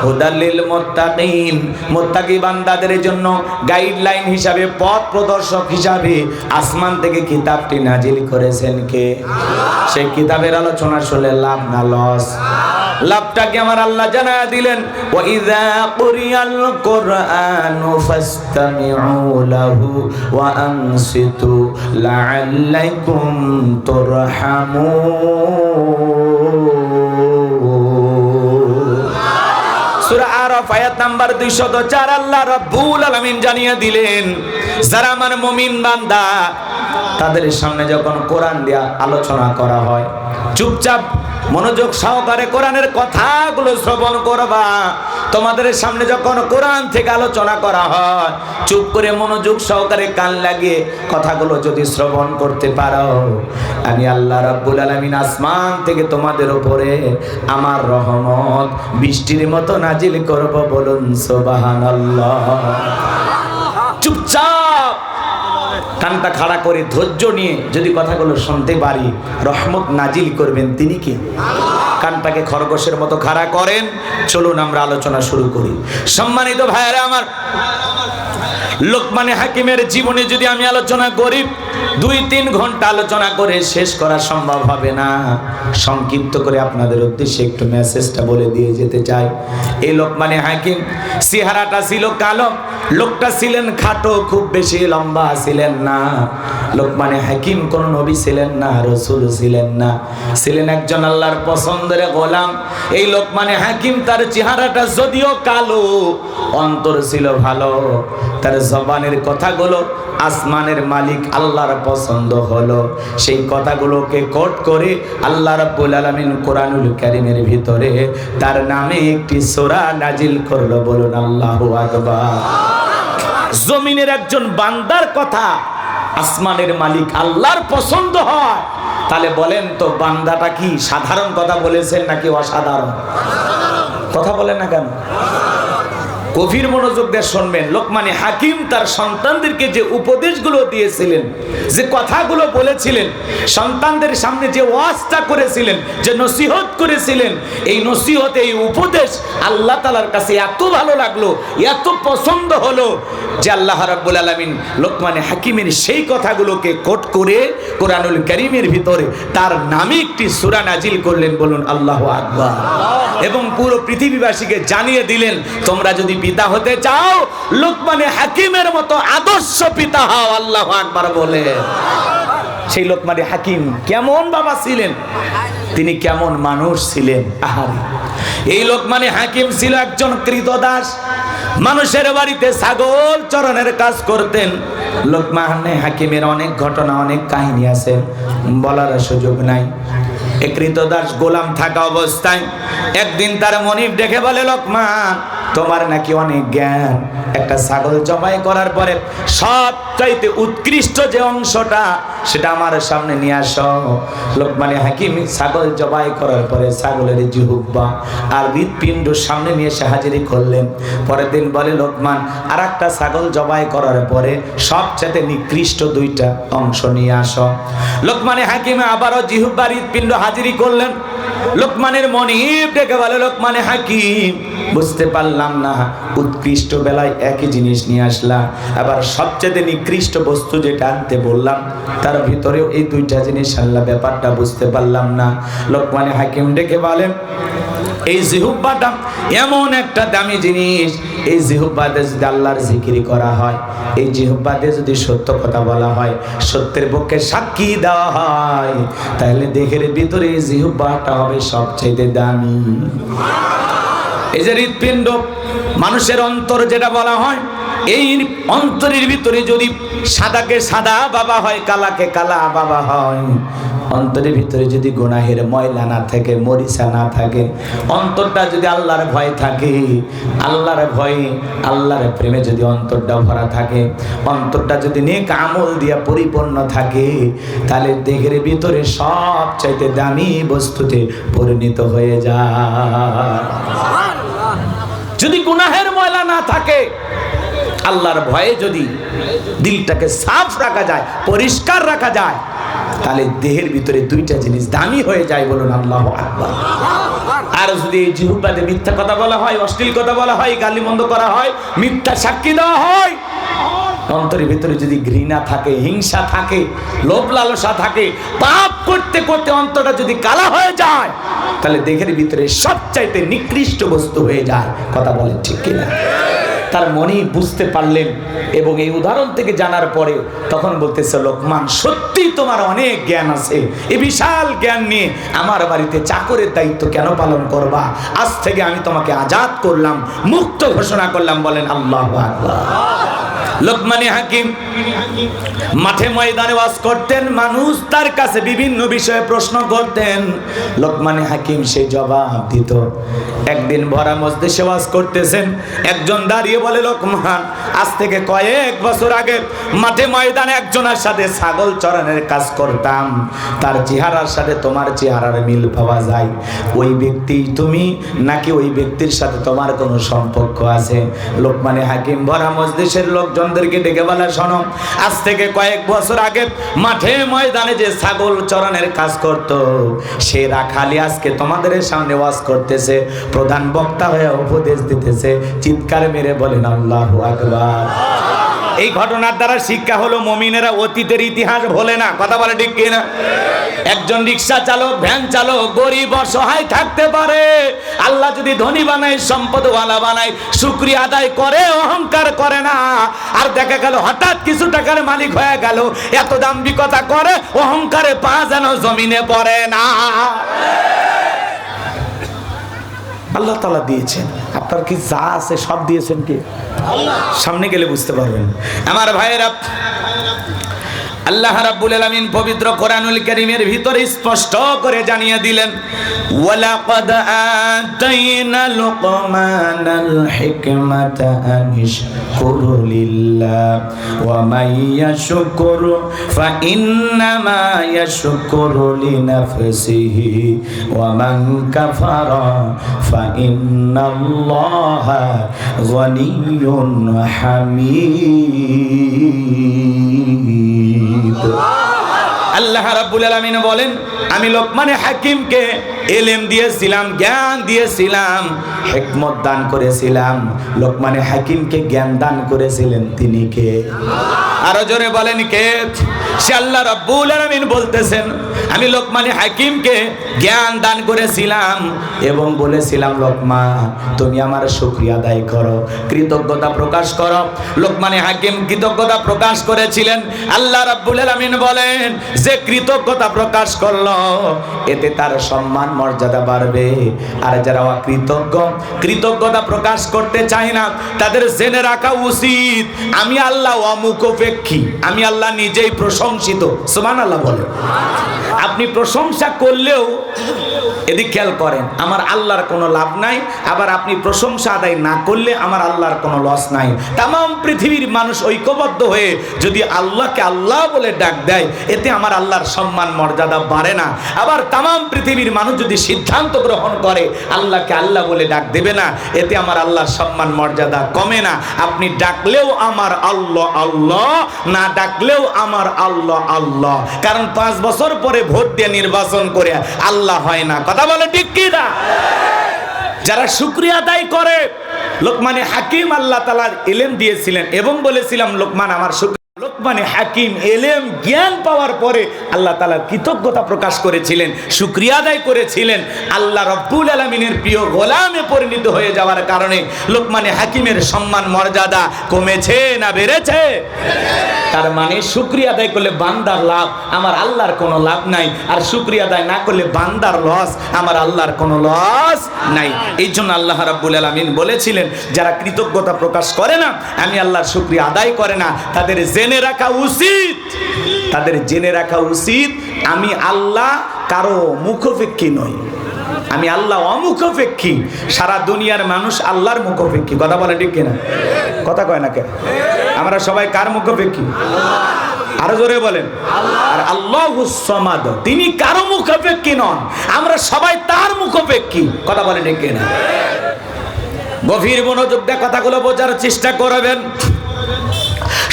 হুদাল লিল মুত্তাকিন, মুত্তাকি বান্দাদের জন্য গাইডলাইন হিসাবে, পথ প্রদর্শক হিসাবে আসমান থেকে কিতাবটি নাজিল করেছেন কে? সেই কিতাবের আলোচনা শুনলে লাভ না লস? লাভটাকে আমার আল্লাহ জানা দিলেন, ওয়া ইযা কুরিয়াল কুরআনু ফাসতামিউ লাহু ওয়া আনসিতু লাআল্লাকুম তুরহামুন। সূরা আরাফ আয়াত নাম্বার 204 আল্লাহ রাব্বুল আলামিন জানিয়ে দিলেন, যারা আমার মুমিন বান্দা, তাদের সামনে যখন কোরআন দিয়া আলোচনা করা হয়, চুপচাপ মনোযোগ সহকারে কোরআনের কথাগুলো শ্রবণ করবা। তোমাদের সামনে যখন কোরআন থেকে আলোচনা করা হয়, চুপ করে মনোযোগ সহকারে কান লাগিয়ে কথাগুলো যদি শ্রবণ করতে পারো, আমি আল্লাহ রাব্বুল আলামিন আসমান থেকে তোমাদের উপরে আমার রহমত বৃষ্টির মতো নাজিল করব। বলুন সুবহানাল্লাহ। চুপচাপ কানটা খাড়া করে ধৈর্য নিয়ে যদি কথাগুলো শুনতে পারি, রহমত নাজিল করবেন তিনি কে? কানটাকে খরগোশের মতো খাড়া করেন। চলুন আমরা আলোচনা শুরু করি। সম্মানিত ভাইয়েরা আমার, লোকমানে হাকিমের জীবনে যদি আমি আলোচনা করি, 2-3 ঘন্টা আলোচনা করে শেষ করা সম্ভব হবে না। সংক্ষিপ্ত করে আপনাদের উদ্দেশ্যে একটু মেসেজটা বলে দিয়ে যেতে চাই। এই লোকমানে হাকিম চেহারাটা ছিল কালো, লোকটা ছিলেন খাটো, খুব বেশি লম্বা ছিলেন না। লোকমানে হাকিম কোন নবী ছিলেন না, রাসূল ছিলেন না, ছিলেন একজন আল্লাহর পছন্দের গোলাম। এই লোকমানে হাকিম তার চেহারাটা যদিও কালো, অন্তর ছিল ভালো। তার জবানের কথাগুলো আসমানের মালিক আল্লাহর পছন্দ হলো। সেই কথাগুলোকে কোট করে আল্লাহ রাব্বুল আলামিন কোরআনুল কারীমের ভিতরে তার নামে একটি সূরা নাজিল করলো। বলুন আল্লাহু আকবার। জমিনের একজন বান্দার কথা আসমানের মালিক আল্লাহর পছন্দ হয়, তাহলে বলেন তো বান্দাটা কি সাধারণ কথা বলেছেন নাকি অসাধারণ কথা? বলেন না কেন? গভীর মনোযোগ দিয়ে শুনবেন। লোকমানে হাকিম তার সন্তানদেরকে যে উপদেশগুলো দিয়েছিলেন, যে কথাগুলো বলেছিলেন, সন্তানদের সামনে যে ওয়াজটা করেছিলেন, যে নসিহত করেছিলেন, এই নসিহত, এই উপদেশ আল্লাহ তাআলার কাছে এত ভালো লাগলো, এত পছন্দ হলো যে আল্লাহ রাব্বুল আলামিন লোকমানে হাকিমের সেই কথাগুলোকে কোট করে কোরআনুল কারীমের ভিতরে তার নামে একটি সূরা নাজিল করলেন। বলুন আল্লাহু আকবার। এবং পুরো পৃথিবীবাসীকে জানিয়ে দিলেন, তোমরা যদি পিতা হতে চাও লোকমানে হাকিমের মতো আদর্শ পিতা হও। আল্লাহু আকবার বলে। সেই লোকমানে হাকিম কেমন বাবা ছিলেন, তিনি কেমন মানুষ ছিলেন। আহারে, এই লোকমানে হাকিম ছিল একজন ক্রীতদাস। মানুষের বাড়িতে ছাগল চরণের কাজ করতেন। লোকমানে হাকিমের অনেক ঘটনা, অনেক কাহিনী আছে, বলার সুযোগ নাই। এই ক্রীতদাস গোলাম থাকা অবস্থায় একদিন তার মনিব ডেকে বলে, লোকমান, তোমার নাকি অনেক জ্ঞান, একটা ছাগল জবাই করার পরে সবচাইতে উৎকৃষ্ট যে অংশটা সেটা আমার সামনে নিয়ে আসো। লোকমানে হাকিম ছাগল জবাই করার পরে ছাগলের জিহ্বা আর হৃৎপিণ্ড সামনে নিয়ে এসে হাজিরি করলেন। পরের দিন বলে, লোকমান, আর একটা ছাগল জবাই করার পরে সবচাইতে নিকৃষ্ট দুইটা অংশ নিয়ে আসো। লোকমানে হাকিম আবারও জিহ্বা হৃৎপিণ্ড হাজিরি করলেন। লোকমানের মনিব ডেকে বলে, লোকমানে হাকিম, বুঝতে পারলাম না, উৎকৃষ্ট বেলায় একই জিনিস নিয়ে আসলাম, আবার সবচেয়ে নিকৃষ্ট বস্তু যেটা আনতে বললাম তার ভিতরেও এই দুইটা জিনিস আনলা, ব্যাপারটা বুঝতে পারলাম না। লোকমানে হাকিম ডেকে বলেন, এই জিহ্বাটা এমন একটা দামি জিনিস, এই জিহ্বাতে যদি আল্লাহর জিকির করা হয়, এই জিহ্বাতে যদি সত্য কথা বলা হয়, সত্যের পক্ষে সাক্ষী দেওয়া হয়, তাহলে দেহের ভিতরে এই জিহ্বাটা হবে সবচেয়ে দামি। এই যে হৃৎপিণ্ড, মানুষের অন্তর যেটা বলা হয়, এই অন্তরের ভিতরে যদি সাদাকে সাদা বাবা হয়, কালাকে কালা বাবা হয়, অন্তরের ভিতরে যদি গুনাহের ময়লা না থাকে, মরিচা না থাকে, অন্তরটা যদি আল্লাহর ভয় থাকে, আল্লাহর ভয়ে আল্লাহর প্রেমে যদি অন্তরটা ভরা থাকে, অন্তরটা যদি নেক আমল দিয়া পরিপূর্ণ থাকে, তাহলে দেহের ভিতরে সবচাইতে দামি বস্তুতে পরিণত হয়ে যায়। যদি গুনাহের ময়লা না থাকে, আল্লাহর ভয়ে যদি দিলটাকে সাফ রাখা যায়, পরিষ্কার রাখা যায়, তাহলে দেহের ভিতরে দুইটা জিনিস দামি হয়ে যায়। বলুন আল্লাহু আকবার। আর যদি এই জিহ্বাতে মিথ্যা কথা বলা হয়, অশ্লীল কথা বলা হয়, গালিমন্দ করা হয়, মিথ্যা সাক্ষী দেওয়া হয়, অন্তরের ভিতরে যদি ঘৃণা থাকে, হিংসা থাকে, লোভ লালসা থাকে, পাপ করতে করতে অন্তরটা যদি কালা হয়ে যায়, তাহলে দেহের ভিতরে সবচাইতে নিকৃষ্ট বস্তু হয়ে যায়। কথা বলেন ঠিক কিনা? তার মনে বুঝতে পারলেন এবং এই উদাহরণ থেকে জানার পরে তখন বলতেছে, লোকমান, সত্যি তোমার অনেক জ্ঞান আছে, এই বিশাল জ্ঞান নিয়ে আমার বাড়িতে চাকরের দায়িত্ব কেন পালন করবা? আজ থেকে আমি তোমাকে আজাদ করলাম, মুক্ত ঘোষণা করলাম। বলেন আল্লাহু আকবার। লোকমানে হাকিম মাঠে ময়দানে ওয়াজ করতেন, মানুষ তার কাছে বিভিন্ন বিষয়ে প্রশ্ন করতেন, লোকমানে হাকিম সেই জবাব দিত। একদিন ভরা মজলিসে ওয়াজ করতেছেন, একজন দাঁড়িয়ে বলে, লোকমান, আজ থেকে কয়েক বছর আগে মাঠে ময়দানে একজনের সাথে ছাগল চরানোর কাজ করতাম, তার চেহারার সাথে তোমার চেহারার মিল পাওয়া যায়, ওই ব্যক্তি তুমি নাকি ওই ব্যক্তির সাথে তোমার কোনো সম্পর্ক আছে? লোকমানে হাকিম ভরা মজলিসের লোকজনদেরকে ডেকে বলে, শোনো, আজ থেকে কয়েক বছর আগে মাঠে ময়দানে যে ছাগল চরানোর কাজ করত, সে রাখালি আজকে তোমাদের সামনে ওয়াজ করতেছে, প্রধান বক্তা হয়ে উপদেশ দিতেছে। চিৎকার মেরে বলেন আল্লাহু আকবার। এই ঘটনার দ্বারা শিক্ষা হলো, মুমিনেরা অতীতের ইতিহাস ভোলে না। কথা বলে ঠিক কিনা? একজন রিক্সা চালক, ভ্যান চালক গরিব অসহায় থাকতে পারে, আল্লাহ যদি ধনী বানায়, সম্পদওয়ালা বানায়, শুকরিয়া আদায় করে, অহংকার করে না। আর দেখা গেল হঠাৎ কিছু টাকার মালিক হয়ে গেল, এত দাম্ভিকতা করে, অহংকারে পা যেন জমিনে পড়ে না। আল্লাহ তাআলা দিয়েছেন, আপনার কি যা আছে সব দিয়েছেন কি? সামনে গেলে বুঝতে পারবেন। আমার ভাইয়েরা, আল্লাহ রাব্বুল আলামিন পবিত্র কোরআনুল কারীমের ভিতরে স্পষ্ট করে জানিয়ে দিলেন, ওয়ালাকাদ আতাইনা লুকমানাল হিকমাতা আনিশকুর লিল্লাহ ওয়া মান ইয়াশকুর ফাইন্নামা ইয়াশকুরু লিনাফসিহি ওয়া মান কাফারা ফাইন্নাল্লাহা গনিয়্যুন হামিদ। আল্লাহ রাব্বুল আলামিন বলেন, আমি লোকমানে হাকিমকে ইলম দিয়েছিলাম, জ্ঞান দিয়েছিলাম, হিকমত দান করেছিলাম। লোকমানে হাকিমকে জ্ঞান দান করেছিলেন তিনি কে? আরো জোরে বলেন কে? সে আল্লাহ রাব্বুল আলামিন বলতেছেন, আমি লোকমানে হাকিমকে জ্ঞান দান করেছিলাম এবং বলেছিলাম, লোকমান তুমি আমার শুকরিয়া আদায় করো, কৃতজ্ঞতা প্রকাশ করো। লোকমানে হাকিম কৃতজ্ঞতা প্রকাশ করেছিলেন। আল্লাহ রাব্বুল আলামিন বলেন, যে কৃতজ্ঞতা প্রকাশ করলো এতে তার সম্মান মর্যাদা বাড়বে। আর যারা অকৃতজ্ঞ, কৃতজ্ঞতা প্রকাশ করতে চায় না, তাদের জেনে রাখা উচিত আমি আল্লাহ অমুখাপেক্ষী, আমি আল্লাহ নিজেই প্রশংসিত। সুবহানাল্লাহ বলে। আপনি প্রশংসা করলেও এদিক খেয়াল করেন, আমার আল্লাহর কোনো লাভ নাই। আবার আপনি প্রশংসা আদায় না করলে আমার আল্লাহর কোনো লস নাই। তাম পৃথিবীর মানুষ ঐক্যবদ্ধ হয়ে যদি আল্লাহকে আল্লাহ বলে ডাক দেয়, এতে আমার আল্লাহর সম্মান মর্যাদা বাড়ে না। আবার তাম পৃথিবীর মানুষ যদি সিদ্ধান্ত গ্রহণ করে আল্লাহকে আল্লাহ বলে ডাক দেবে না, এতে আমার আল্লাহর সম্মান মর্যাদা কমে না। আপনি ডাকলেও আমার আল্লাহ আল্লাহ, না ডাকলেও আমার আল্লাহ আল্লাহ। কারণ 5 বছর পরে ভোট দিয়ে নির্বাচন করে আল্লাহ হয় না। কথা বলে ঠিক কি না? যারা শুকরিয়া আদায় করে, লোকমানে হাকিম আল্লাহ তাআলা ইলম দিয়েছিলেন এবং বলেছিলাম, লোকমান আমার লোকমানে হাকিম এলেম জ্ঞান পাওয়ার পরে আল্লাহ তাআলা কৃতজ্ঞতা প্রকাশ করেছিলেন, শুকরিয়া আদায় করেছিলেন। আল্লাহ রাব্বুল আলামিনের প্রিয় গোলামে পরিণত হয়ে যাওয়ার কারণে লোকমানে হাকিমের সম্মান মর্যাদা কমেছে না বেড়েছে? তার মানে শুকরিয়া আদায় করলে বান্দার লাভ, আমার আল্লাহর কোনো লাভ নাই। আর শুকরিয়া আদায় না করলে বান্দার লস, আমার আল্লাহর কোনো লস নাই। এই জন্য আল্লাহ রাব্বুল আলামিন বলেছিলেন, যারা কৃতজ্ঞতা প্রকাশ করে না, আমি আল্লাহর শুকরিয়া আদায় করে না, তাদের জেনে রাখা উচিত, তাদের জেনে রাখা উচিত আমি আল্লাহ কারো মুখাপেক্ষী নই, আমি আল্লাহ অমুখাপেক্ষী। সারা দুনিয়ার মানুষ আল্লাহর মুখাপেক্ষী। কথা বলে ঠিক কিনা? কথা কয় না কেন? আমরা সবাই কার মুখাপেক্ষী? আরো জোরে বলেন। আর আল্লাহুস সামাদ, তিনি কারো মুখাপেক্ষী নন, আমরা সবাই তার মুখাপেক্ষী। কথা বলে ঠিক কিনা? গভীর মনোযোগ দিয়ে কথাগুলো বোঝার চেষ্টা করবেন।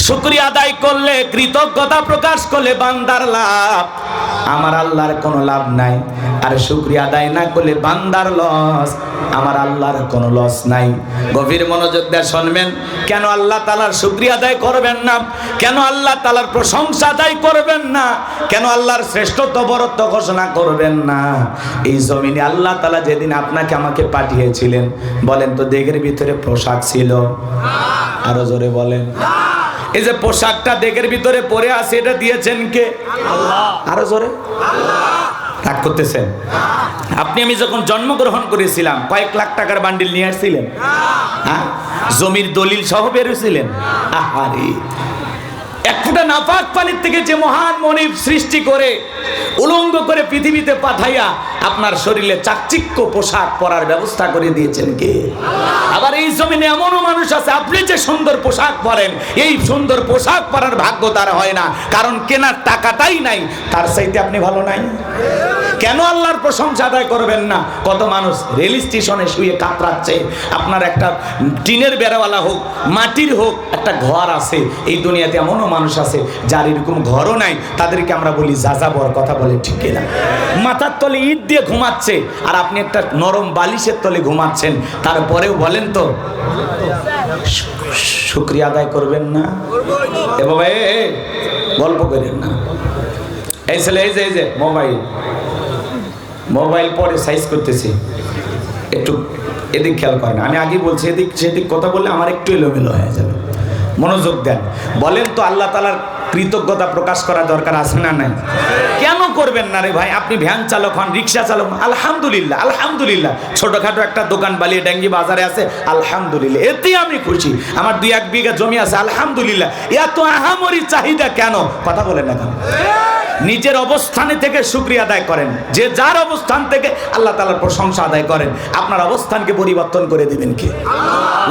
শুকরিয়া আদায় করলে, কৃতজ্ঞতা প্রকাশ করলে বান্দার লাভ, আমার আল্লাহর কোনো লাভ নাই। আর শুকরিয়া আদায় না করলে বান্দার লস, আমার আল্লাহর কোনো লস নাই। গভীর মনোযোগ দিয়ে শুনবেন। কেন আল্লাহ তাআলার শুকরিয়া আদায় করবেন না? কেন আল্লাহ তাআলার প্রশংসা আদায় করবেন না? কেন আল্লাহর শ্রেষ্ঠত্ব বরত্ব ঘোষণা করবেন না? এই জমিনে আল্লাহ তাআলা যেদিন আপনাকে আমাকে পাঠিয়েছিলেন, বলেন তো দেহের ভিতরে পোশাক ছিল? আরো জোরে বলেন। এই যে পোশাকটা দেহের ভিতরে পরে আছে, এটা দিয়েছেন কে? আল্লাহ। আরো জোরে। রাগ করতেছেন? আপনি আমি যখন জন্মগ্রহণ করেছিলাম কয়েক লাখ টাকার বান্ডিল নিয়ে আসছিলেন? হ্যাঁ, জমির দলিল সহ বেরোছিলেন? আহারে, এক ফোঁটা নাপাক পানির থেকে যে মহান মনিব সৃষ্টি করে উলঙ্গ করে পৃথিবীতে পাঠাইয়া আপনার শরীরে চাকচিক্য পোশাক পরার ব্যবস্থা করে দিয়েছেন কে? আবার এই জমিনে এমনও মানুষ আছে, আপনি যে সুন্দর পোশাক পরেন, এই সুন্দর পোশাক পরার ভাগ্য তার হয় না, কারণ কেনার টাকাটাই নাই। তার চাইতে আপনি ভালো নাই? কেন আল্লাহর প্রশংসা আদায় করবেন না? কত মানুষ রেল স্টেশনে শুয়ে কাতরাচ্ছে, আপনার একটা টিনের বেড়াওয়ালা হোক, মাটির হোক, একটা ঘর আছে। এই দুনিয়াতে এমনও মানুষ আছে যার এরকম ঘরও নাই, তাদেরকে আমরা বলি যাযাবর। কথা বলে ঠিক কিনা? মাথার তলে ইট দিয়ে ঘুমাচ্ছে, আর আপনি একটা নরম বালিশের তলে ঘুমাচ্ছেন, তারপরেও বলেন তো শুকরিয়া আদায় করবেন না? এ বাবা, গল্প করেন না। এই ছেলে, এই যে মোবাইল পরে সাইজ করতেছি, একটু এদিক খেয়াল করেন। আমি আগে বলছি, এদিক সেদিক কথা বললে আমার একটু এলোমেলো হয়ে যাবে। মনোযোগ দেন। বলেন তো আল্লাহ তাআলার কৃতজ্ঞতা প্রকাশ করা দরকার আছে না নাই? কেন করবেন না রে ভাই? আপনি ভ্যান চালক হন, রিক্সা চালক হন, আলহামদুলিল্লাহ আলহামদুলিল্লাহ। ছোটখাটো একটা দোকান বালিয়ে ডাঙ্গি বাজারে আছে, আলহামদুলিল্লাহ, এতে আমি খুশি। আমার 2-1 বিঘা জমি আছে, আলহামদুলিল্লাহ। এত আহামরি চাহিদা কেন? কথা বলেন না কেন? নিজের অবস্থানে থেকে শুকরিয়া আদায় করেন। যে যার অবস্থান থেকে আল্লাহ তাআলার প্রশংসা আদায় করেন, আপনার অবস্থানকে পরিবর্তন করে দিবেন কে?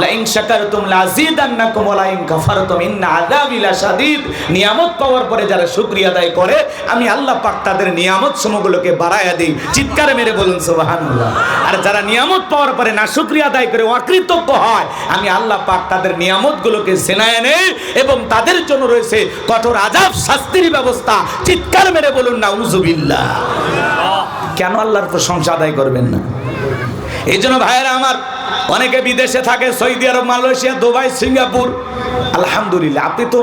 লা ইন শাকারতুম লাযিদান্নাকুম ওয়া লা ইন কাফারতুম ইন্না আযাবি লাশাদীদ। নিয়ামত পাওয়ার পরে যারা শুকরিয়া আদায় করে, আমি আল্লাহ পাক তাদের নিয়ামত সমূহগুলোকে বাড়ায়া দেই। চিৎকার মেরে বলুন সুবহানাল্লাহ। আর যারা নিয়ামত পাওয়ার পরে না শুকরিয়া আদায় করে অকৃতজ্ঞ হয়, আমি আল্লাহ পাক তাদের নিয়ামতগুলোকে ছিনায় নেই এবং তাদের জন্য রয়েছে কঠোর আযাব, শাস্তির ব্যবস্থা। চিৎকার মেরে বলুন নাউযুবিল্লাহ। কেন আল্লাহর প্রশংসা আদায় করবেন না? এই জন্য ভাইয়েরা আমার, অনেকে বিদেশে থাকে, সৌদি আরব, মালয়েশিয়া, দুবাই, সিঙ্গাপুর। আলহামদুলিল্লাহ, আপনি তো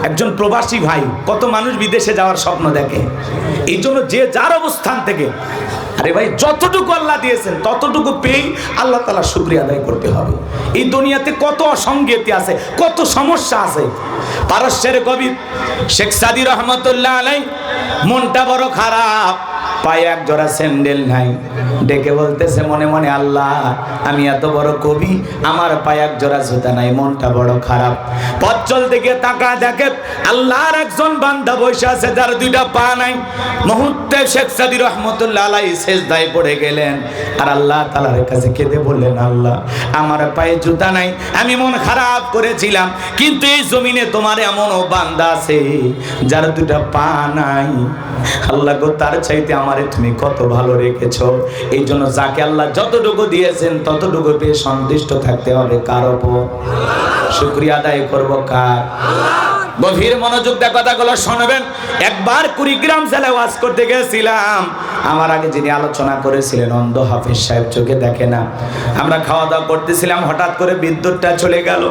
একজন প্রবাসী ভাই। কত মানুষ বিদেশে যাওয়ার স্বপ্ন দেখে। এই জন্য যে যার অবস্থান থেকে, আরে ভাই, যতটুকু আল্লাহ দিয়েছেন ততটুকু পেয়েই আল্লাহ তাআলা শুকরিয়া আদায় করতে হবে। এই দুনিয়াতে কত অসঙ্গতি আছে, কত সমস্যা আছে। পারস্যের কবি শেখ সাদী রহমতুল্লাহ আলাইহি, মনটা বড় খারাপ, পায়ে এক জোড়া স্যান্ডেল নাই, ডেকে বলতেছে মনে মনে, আল্লাহ, আমি এত বড় কবি, আমার পায়ে এক জোড়া জুতা নাই, মনটা বড় খারাপ। পথ চলতে গিয়ে তাকা দেখে আল্লাহর একজন বান্দা বসে আছে যার 2টা পা নাই। মুহূর্তে শেখ সাদী রহমতুল্লাহ আলাইহি সিজদায় পড়ে গেলেন আর আল্লাহ তাআলার কাছে কেঁদে বললেন, আল্লাহ, আমার পায়ে জুতা নাই, আমি মন খারাপ করেছিলাম, কিন্তু এই জমিনে তোমার এমনও বান্দা আছে যার 2টা পা নাই। আল্লাহ গো, তার চাইতে আমারে তুমি কত ভালো রেখেছো। এই জন্য যাকে আল্লাহ যতটুকু দিয়েছেন ততটুকু পেয়ে সন্তুষ্ট থাকতে হবে। কার উপর? শুকরিয়া আদায় করবো কার? গভীর মনোযোগ দিয়ে কথাগুলো শুনবেন। একবার কুড়িগ্রাম জেলায় ওয়াজ করতে গেছিলাম। আমার আগে যিনি আলোচনা করেছিলেন অন্ধ হাফেজ সাহেব, চোখে দেখে না। আমরা খাওয়া দাওয়া করতেছিলাম, হঠাৎ করে বিদ্যুৎটা চলে গেল।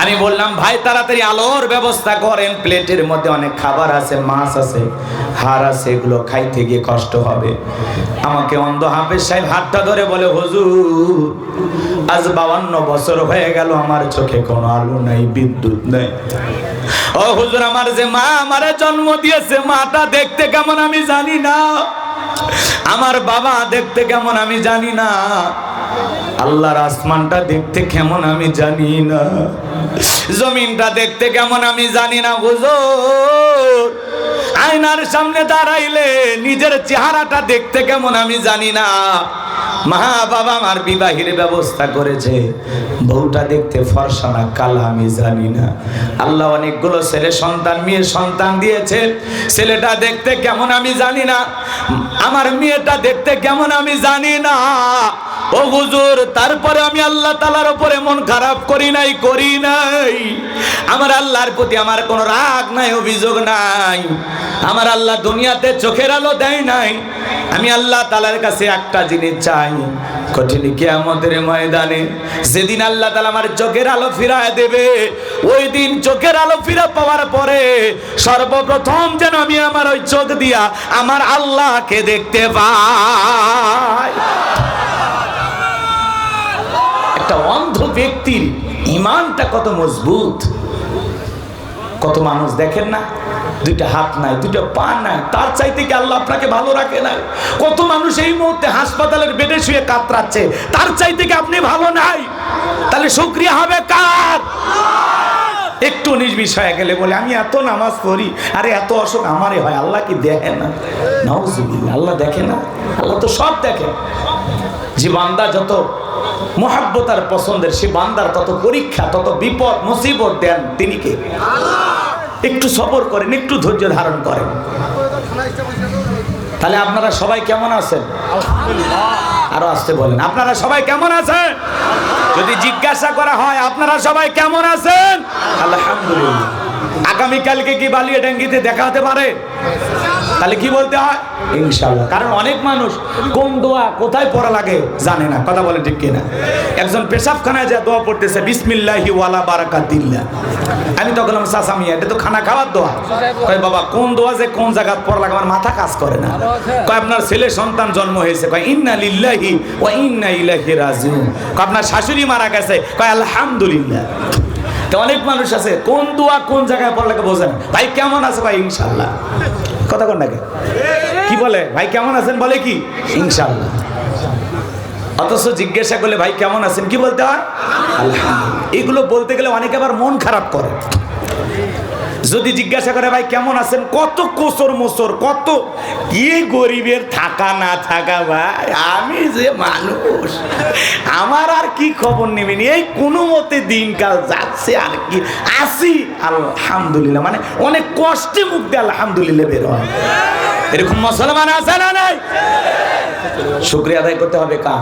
আমি বললাম, ভাই তাড়াতাড়ি আলোর ব্যবস্থা করেন, প্লেটের মধ্যে অনেক খাবার আছে, মাছ আছে, হাড় আছে, এগুলো খাইতে গিয়ে কষ্ট হবে। আমাকে অন্ধ হাফেজ সাহেব হাতটা ধরে বলে, হুজুর, আজ 52 বছর হয়ে গেল আমার চোখে কোনো আলো নাই, বিদ্যুৎ নাই। ও হুজুর, আমার যে মা আমারে জন্ম দিয়েছে, মাটা দেখতে কেমন আমি জানি না, আমার বাবা দেখতে কেমন আমি জানি না, আল্লাহর আসমানটা দেখতে কেমন আমি জানি না, জমিনটা দেখতে কেমন আমি জানি না। হুজুর, আয়নার সামনে দাঁড়াইলে নিজের চেহারাটা দেখতে কেমন আমি জানি না। মা বাবা আমার বিবাহের ব্যবস্থা করেছে, বউটা দেখতে ফর্সা না কালা আমি জানি না। আল্লাহ অনেকগুলো ছেলে সন্তান, মেয়ে সন্তান দিয়েছে, ছেলেটা দেখতে কেমন আমি জানি না, আমার মেয়েটা দেখতে কেমন আমি জানি না। ও হুজুর, তারপরে আমি আল্লাহ তাআলার উপরে মন খারাপ করি নাই। আমার আল্লাহর প্রতি আমার কোনো রাগ নাই, অভিযোগ নাই। আমার আল্লাহ দুনিয়াতে চোখের আলো দেয় নাই। আমি আল্লাহ তাআলার কাছে একটা জিনিস চাই, কঠিন কিয়ামতের ময়দানে যেদিন আল্লাহ তাআলা আমার চোখের আলো ফিরায় দেবে, ওই দিন চোখের আলো ফিরে পাওয়ার পরে সর্বপ্রথম যেন আমি আমার ওই চোখ দিয়া আমার আল্লাহকে দেখতে পাই। একটা অন্ধ ব্যক্তির ঈমানটা কত মজবুত। কত মানুষ দেখেন না, 2টা হাত নাই, 2টা পা নাই, তার চাইতে কি আল্লাহ আপনাকে ভালো রাখে না? কত মানুষ এই মুহূর্তে হাসপাতালের বেডে শুয়ে কাতরাচ্ছে, তার চাইতে কি আপনি ভালো নাই? তাহলে শুকরিয়া হবে কার? একটু নির্বিষ হয়ে গেলে বলে, আমি এত নামাজ পড়ি, আরে এত অসুখ আমারই হয়, আল্লাহ কি দেখে না? নাউজুবিল্লাহ, আল্লাহ দেখে না? আল্লাহ তো সব দেখে। যে বান্দা যত মুহাব্বত আর পছন্দের, সে বান্দার তত পরীক্ষা, তত বিপদ মুসিবত দেন তিনি কে? একটু সবর করেন, একটু ধৈর্য ধারণ করেন। তাহলে আপনারা সবাই কেমন আছেন? আরো আসতে বলেন, আপনারা সবাই কেমন আছেন? যদি জিজ্ঞাসা করা হয় আপনারা সবাই কেমন আছেন, আলহামদুলিল্লাহ। আগামীকালকে কি বালিয়াডাঙ্গিতে দেখা হতে পারে? তাহলে কি বলতে হয়? ইনশাআল্লাহ। কারণ অনেক মানুষ কোন দোয়া কোথায় পড়া লাগে জানে না। কথা বলে ঠিক কিনা? একজন পেশাবখানায় যা দোয়া পড়তেছে, বিসমিল্লাহি ওয়ালা বারাকাতিল্লাহ। আমি তো বললাম, চাচা মিয়া, এটা তো খানা খাওয়ার দোয়া। কয় বাবা, কোন দোয়া যে কোন জায়গায় পড়া লাগে আমার মাথা কাজ করে না। কয় আপনার ছেলে সন্তান জন্ম হয়েছে, কয় ইন্না লিল্লাহি ওয়া ইন্না ইলাইহি রাজিউন। কয় আপনার শাশুড়ি মারা গেছে, কয় আলহামদুলিল্লাহ। তো অনেক মানুষ আছে কোন দোয়া কোন জায়গায় পড়লে বোঝে না। ভাই কেমন আছে? ভাই ইনশাল্লাহ। কথা কোন নাকি কি বলে? ভাই কেমন আছেন বলে কি ইনশাল্লাহ। অথচ জিজ্ঞাসা করলে ভাই কেমন আছেন কি বলতে হয়? আলহামদুলিল্লাহ। এগুলো বলতে গেলে অনেকে আবার মন খারাপ করে। যদি জিজ্ঞাসা করে ভাই কেমন আছেন, কত কোসর মোসর, কত কি গরিবের থাকা না থাকা, ভাই আমি যে মানুষ, আমার আর কি খবর নেবেন, এই কোনো মতে দিনকাল যাচ্ছে আর কি আসি আলহামদুলিল্লাহ, মানে অনেক কষ্টে মুখ দিয়ে আলহামদুলিল্লাহ বের হয়। এরকম মুসলমান আছে না নাই? শুকরিয়া আদায় করতে হবে কা?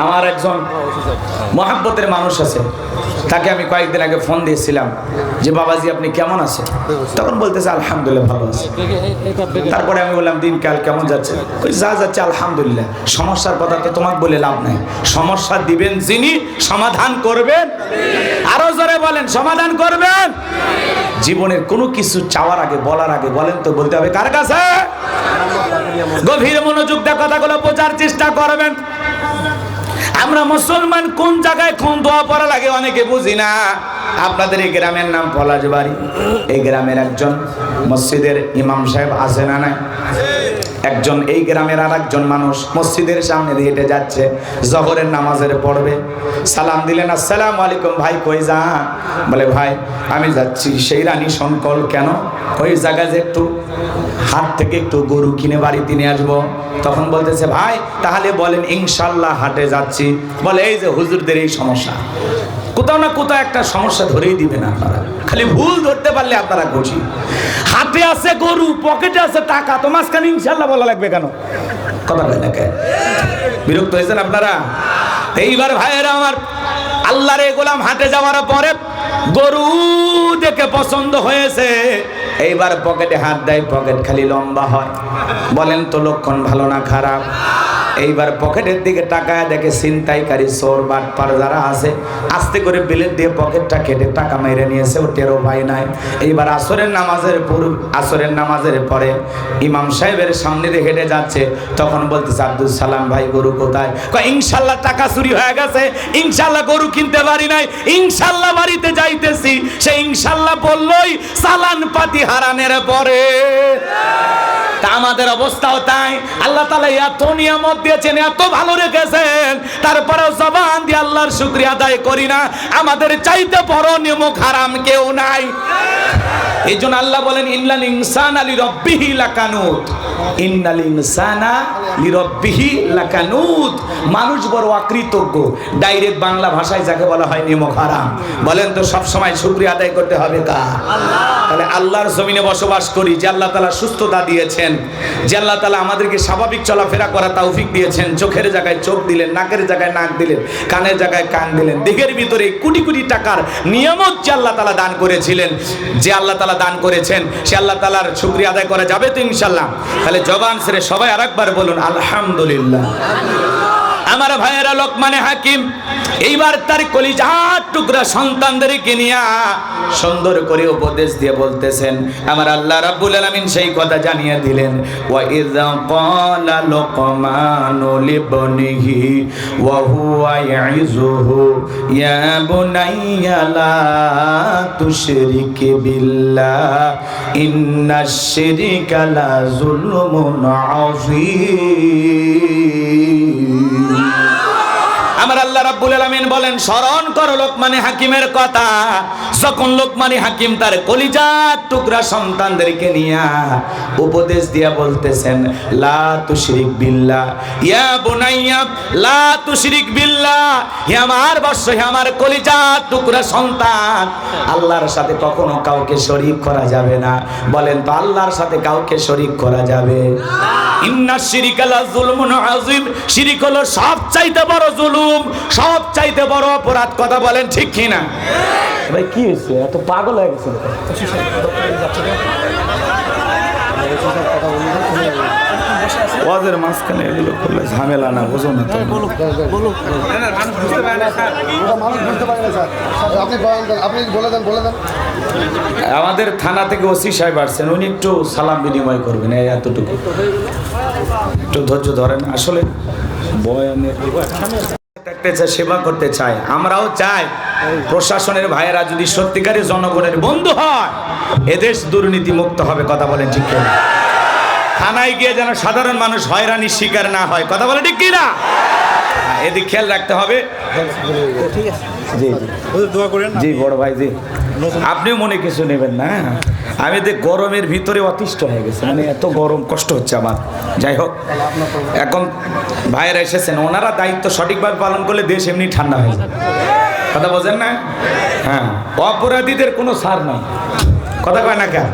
আমার একজন মহাব্বতের মানুষ আছে, তাকে আমি কয়েকদিন আগে ফোন দিয়েছিলাম যে বাবাজি আপনি কেমন আছেন? তখন বলতেছে আলহামদুলিল্লাহ ভালো আছে। তারপরে আমি বললাম দিনকাল কেমন যাচ্ছে? যা যাচ্ছে আলহামদুলিল্লাহ। সমস্যার কথা তো তোমাকে বলে লাভ নাই, সমস্যা দিবেন যিনি, সমাধান করবেন। আরো জোরে বলেন, সমাধান করবেন। জীবনের কোনো কিছু চাওয়ার আগে, বলার আগে বলেন তো বলতে হবে কার কাছে? গভীর মনোযোগ দিয়ে কথাগুলো বোঝার চেষ্টা করবেন। আমরা মুসলমান কোন জায়গায় কোন দোয়া পড়া লাগে অনেকে বুঝি না। আপনাদের এই গ্রামের নাম পলাশবাড়ি, এই গ্রামের একজন মসজিদের ইমাম সাহেব আছে না নাই? একজন এই গ্রামের আর একজন মানুষ মসজিদের সামনে দিয়ে হেঁটে যাচ্ছে, জহরের নামাজের পড়বে। সালাম দিলেন, আসসালামু আলাইকুম, ভাই কই যান? বলে ভাই আমি যাচ্ছি সেই রানী শঙ্কল। কেন? ওই জায়গায় যে একটু হাট থেকে একটু গরু কিনে বাড়িতে নিয়ে আসবো। তখন বলতেছে ভাই তাহলে বলেন ইনশাল্লাহ হাটে যাচ্ছি। বলে এই যে হুজুরদের এই সমস্যা, কোথাও না কোথাও একটা সমস্যা ধরেই দিবেন আপনারা, খালি ভুল ধরতে পারলে আপনারা খুশি। হাতে আছে গরু, পকেটে আছে টাকা, তো মাঝখানে ইনশাল্লাহ বলা লাগবে কেন? কথা বলে না কেন? বিরক্ত হয়েছেন আপনারা? এইবার ভাইয়েরা আমার, আল্লাহর এই গোলাম হাটে যাওয়ার পরে গরু দেখে পছন্দ হয়েছে, এইবার পকেটে হাত দেয়, পকেট খালি লম্বা হয়। বলেন তো লক্ষণ ভালো না খারাপ? এইবার পকেটের দিকে টাকায় দেখে ছিনতাইকারী চোর বাটপার যারা আছে, আস্তে করে বিলেট দিয়ে পকেটটা কেটে টাকা মেরে নিয়েছে, ও টেরো ভাই নাই। এইবার আসরের নামাজের পরে ইমাম সাহেবের সামনে দিয়ে হেঁটে যাচ্ছে, তখন বলতেছে আব্দুল সালাম ভাই গরু কোথায়? কয় ইনশাল্লাহ টাকা চুরি হয়ে গেছে, ইনশাল্লাহ গরু কিনতে পারি নাই, ইনশাল্লাহ বাড়িতে যাইতেছি। সে ইনশাল্লাহ বললই চালান পাতি হারানের পরে। তা আমাদের অবস্থাও তাই। আল্লাহ তাআলা এত নিয়ামত দিয়েছেন, এত ভালো রেখেছেন, তারপরেও জবান দিয়ে আল্লাহর শুকরিয়া আদায় করি না। আমাদের চাইতে বড় নিয়ামত হারাম কেউ নাই। এই জন্য আল্লাহ বলেন ইন্নাল ইনসানা লিরাব্বিহি লাকানুত, ইন্নাল ইনসানা লিরাব্বিহি লাকানুত। মানুষ বড় অকৃতজ্ঞ। ডাইরেক্ট বাংলা ভাষায় যাকে বলা হয় নিয়ামত হারাম। বলেন তো সব সময় শুকরিয়া আদায় করতে হবে কার? তাহলে আল্লাহর জমিনে বসবাস করি, যে আল্লাহ তাআলা সুস্থতা দিয়েছেন, যে আল্লাহ তাআলা আমাদেরকে স্বাভাবিক চলাফেরা করা তৌফিক দিয়েছেন, চোখের জায়গায় চোখ দিলেন, নাকের জায়গায় নাক দিলেন, কানের জায়গায় কান দিলেন, দেহের ভিতরে কোটি কোটি টাকার নিয়ামত যে আল্লাহ তাআলা দান করেছিলেন, যে আল্লাহ তাআলা দান করেছেন, সে আল্লাহ তাআলার শুকরিয়া আদায় করা যাবে তো ইনশাআল্লাহ? তাহলে জবান ছেড়ে সবাই আরেকবার বলুন আলহামদুলিল্লাহ। আমার ভাইয়েরা, লোকমানে হাকিম এইবার তার কলিজার টুকরা সন্তানদেরকে নিয়ে সুন্দর করে উপদেশ দিয়ে বলতেছেন, আমার আল্লাহ রাব্বুল আলামিন সেই কথা জানিয়ে দিলেন, ওয়া ইযা ক্বালা লুকমানু লিবনিহি ওয়া হুয়া ইয়াইযুহু ইয়া বুনাইয়া লা তুশরিক বিল্লাহ ইন্নাশ শিরকা লা যুলমুন আযীম। আমার আল্লাহ রাব্বুল আলামিন বলেন স্মরণ করো লোকমানে হাকিমের কথা। যখন লোকমানে হাকিম তার কলিজার টুকরা সন্তানদেরকে নিয়ে উপদেশ দিয়া বলতেছেন, লা তুশরিক বিল্লাহ ইয়া বুনাইয়া লা তুশরিক বিল্লাহ, হে আমার বৎস, হে আমার কলিজার টুকরা সন্তান, আল্লাহর সাথে কখনো কাউকে শরীক করা যাবে না। বলেন তো আল্লাহর সাথে কাউকে শরীক করা যাবে? ইন্নাশ শিরকা লা যুলমুন আযীম। শিরক হলো সবচাইতে বড় জুলুম, সবচাইতে বড় অপরাধ। কথা বলেন ঠিক কি না? ভাই কি হয়েছে, এত পাগল হয়ে গেছে? ওয়াজের মাঝখানে এগুলো করলে ঝামেলা না, বুঝো না তো? আমাদের থানা থেকে ওসি সাহেব আসছেন, উনি একটু সালাম বিনিময় করবেন, এতটুকু একটু ধৈর্য ধরেন। আসলে বয়ানের রাখতে চায়, সেবা করতে চায়। আমরাও চাই প্রশাসনের ভাইয়েরা যদি সত্যিকারের জনগণের বন্ধু হয়, এদেশ দুর্নীতি মুক্ত হবে। কথা বলেন ঠিক কিনা? থানায় গিয়ে যেন সাধারণ মানুষ হয়রানির শিকার না হয়। কথা বলে ঠিক কিনা? এদিক খেয়াল রাখতে হবে। ঠিক আছে, জি জি হুজুর দোয়া করেন না। জি বড় ভাই জি, আপনিও মনে কিছু নেবেন না। আমি তো গরমের ভিতরে অতিষ্ঠ হয়ে গেছে, মানে এত গরম, কষ্ট হচ্ছে আমার। যাই হোক, এখন ভাইয়েরা এসেছেন, ওনারা দায়িত্ব সঠিকভাবে পালন করলে দেশ এমনি ঠান্ডা হয়ে যায়। কথা বোঝেন না? হ্যাঁ, অপরাধীদের কোনো ছাড় নাই। কথা কয় না কেন?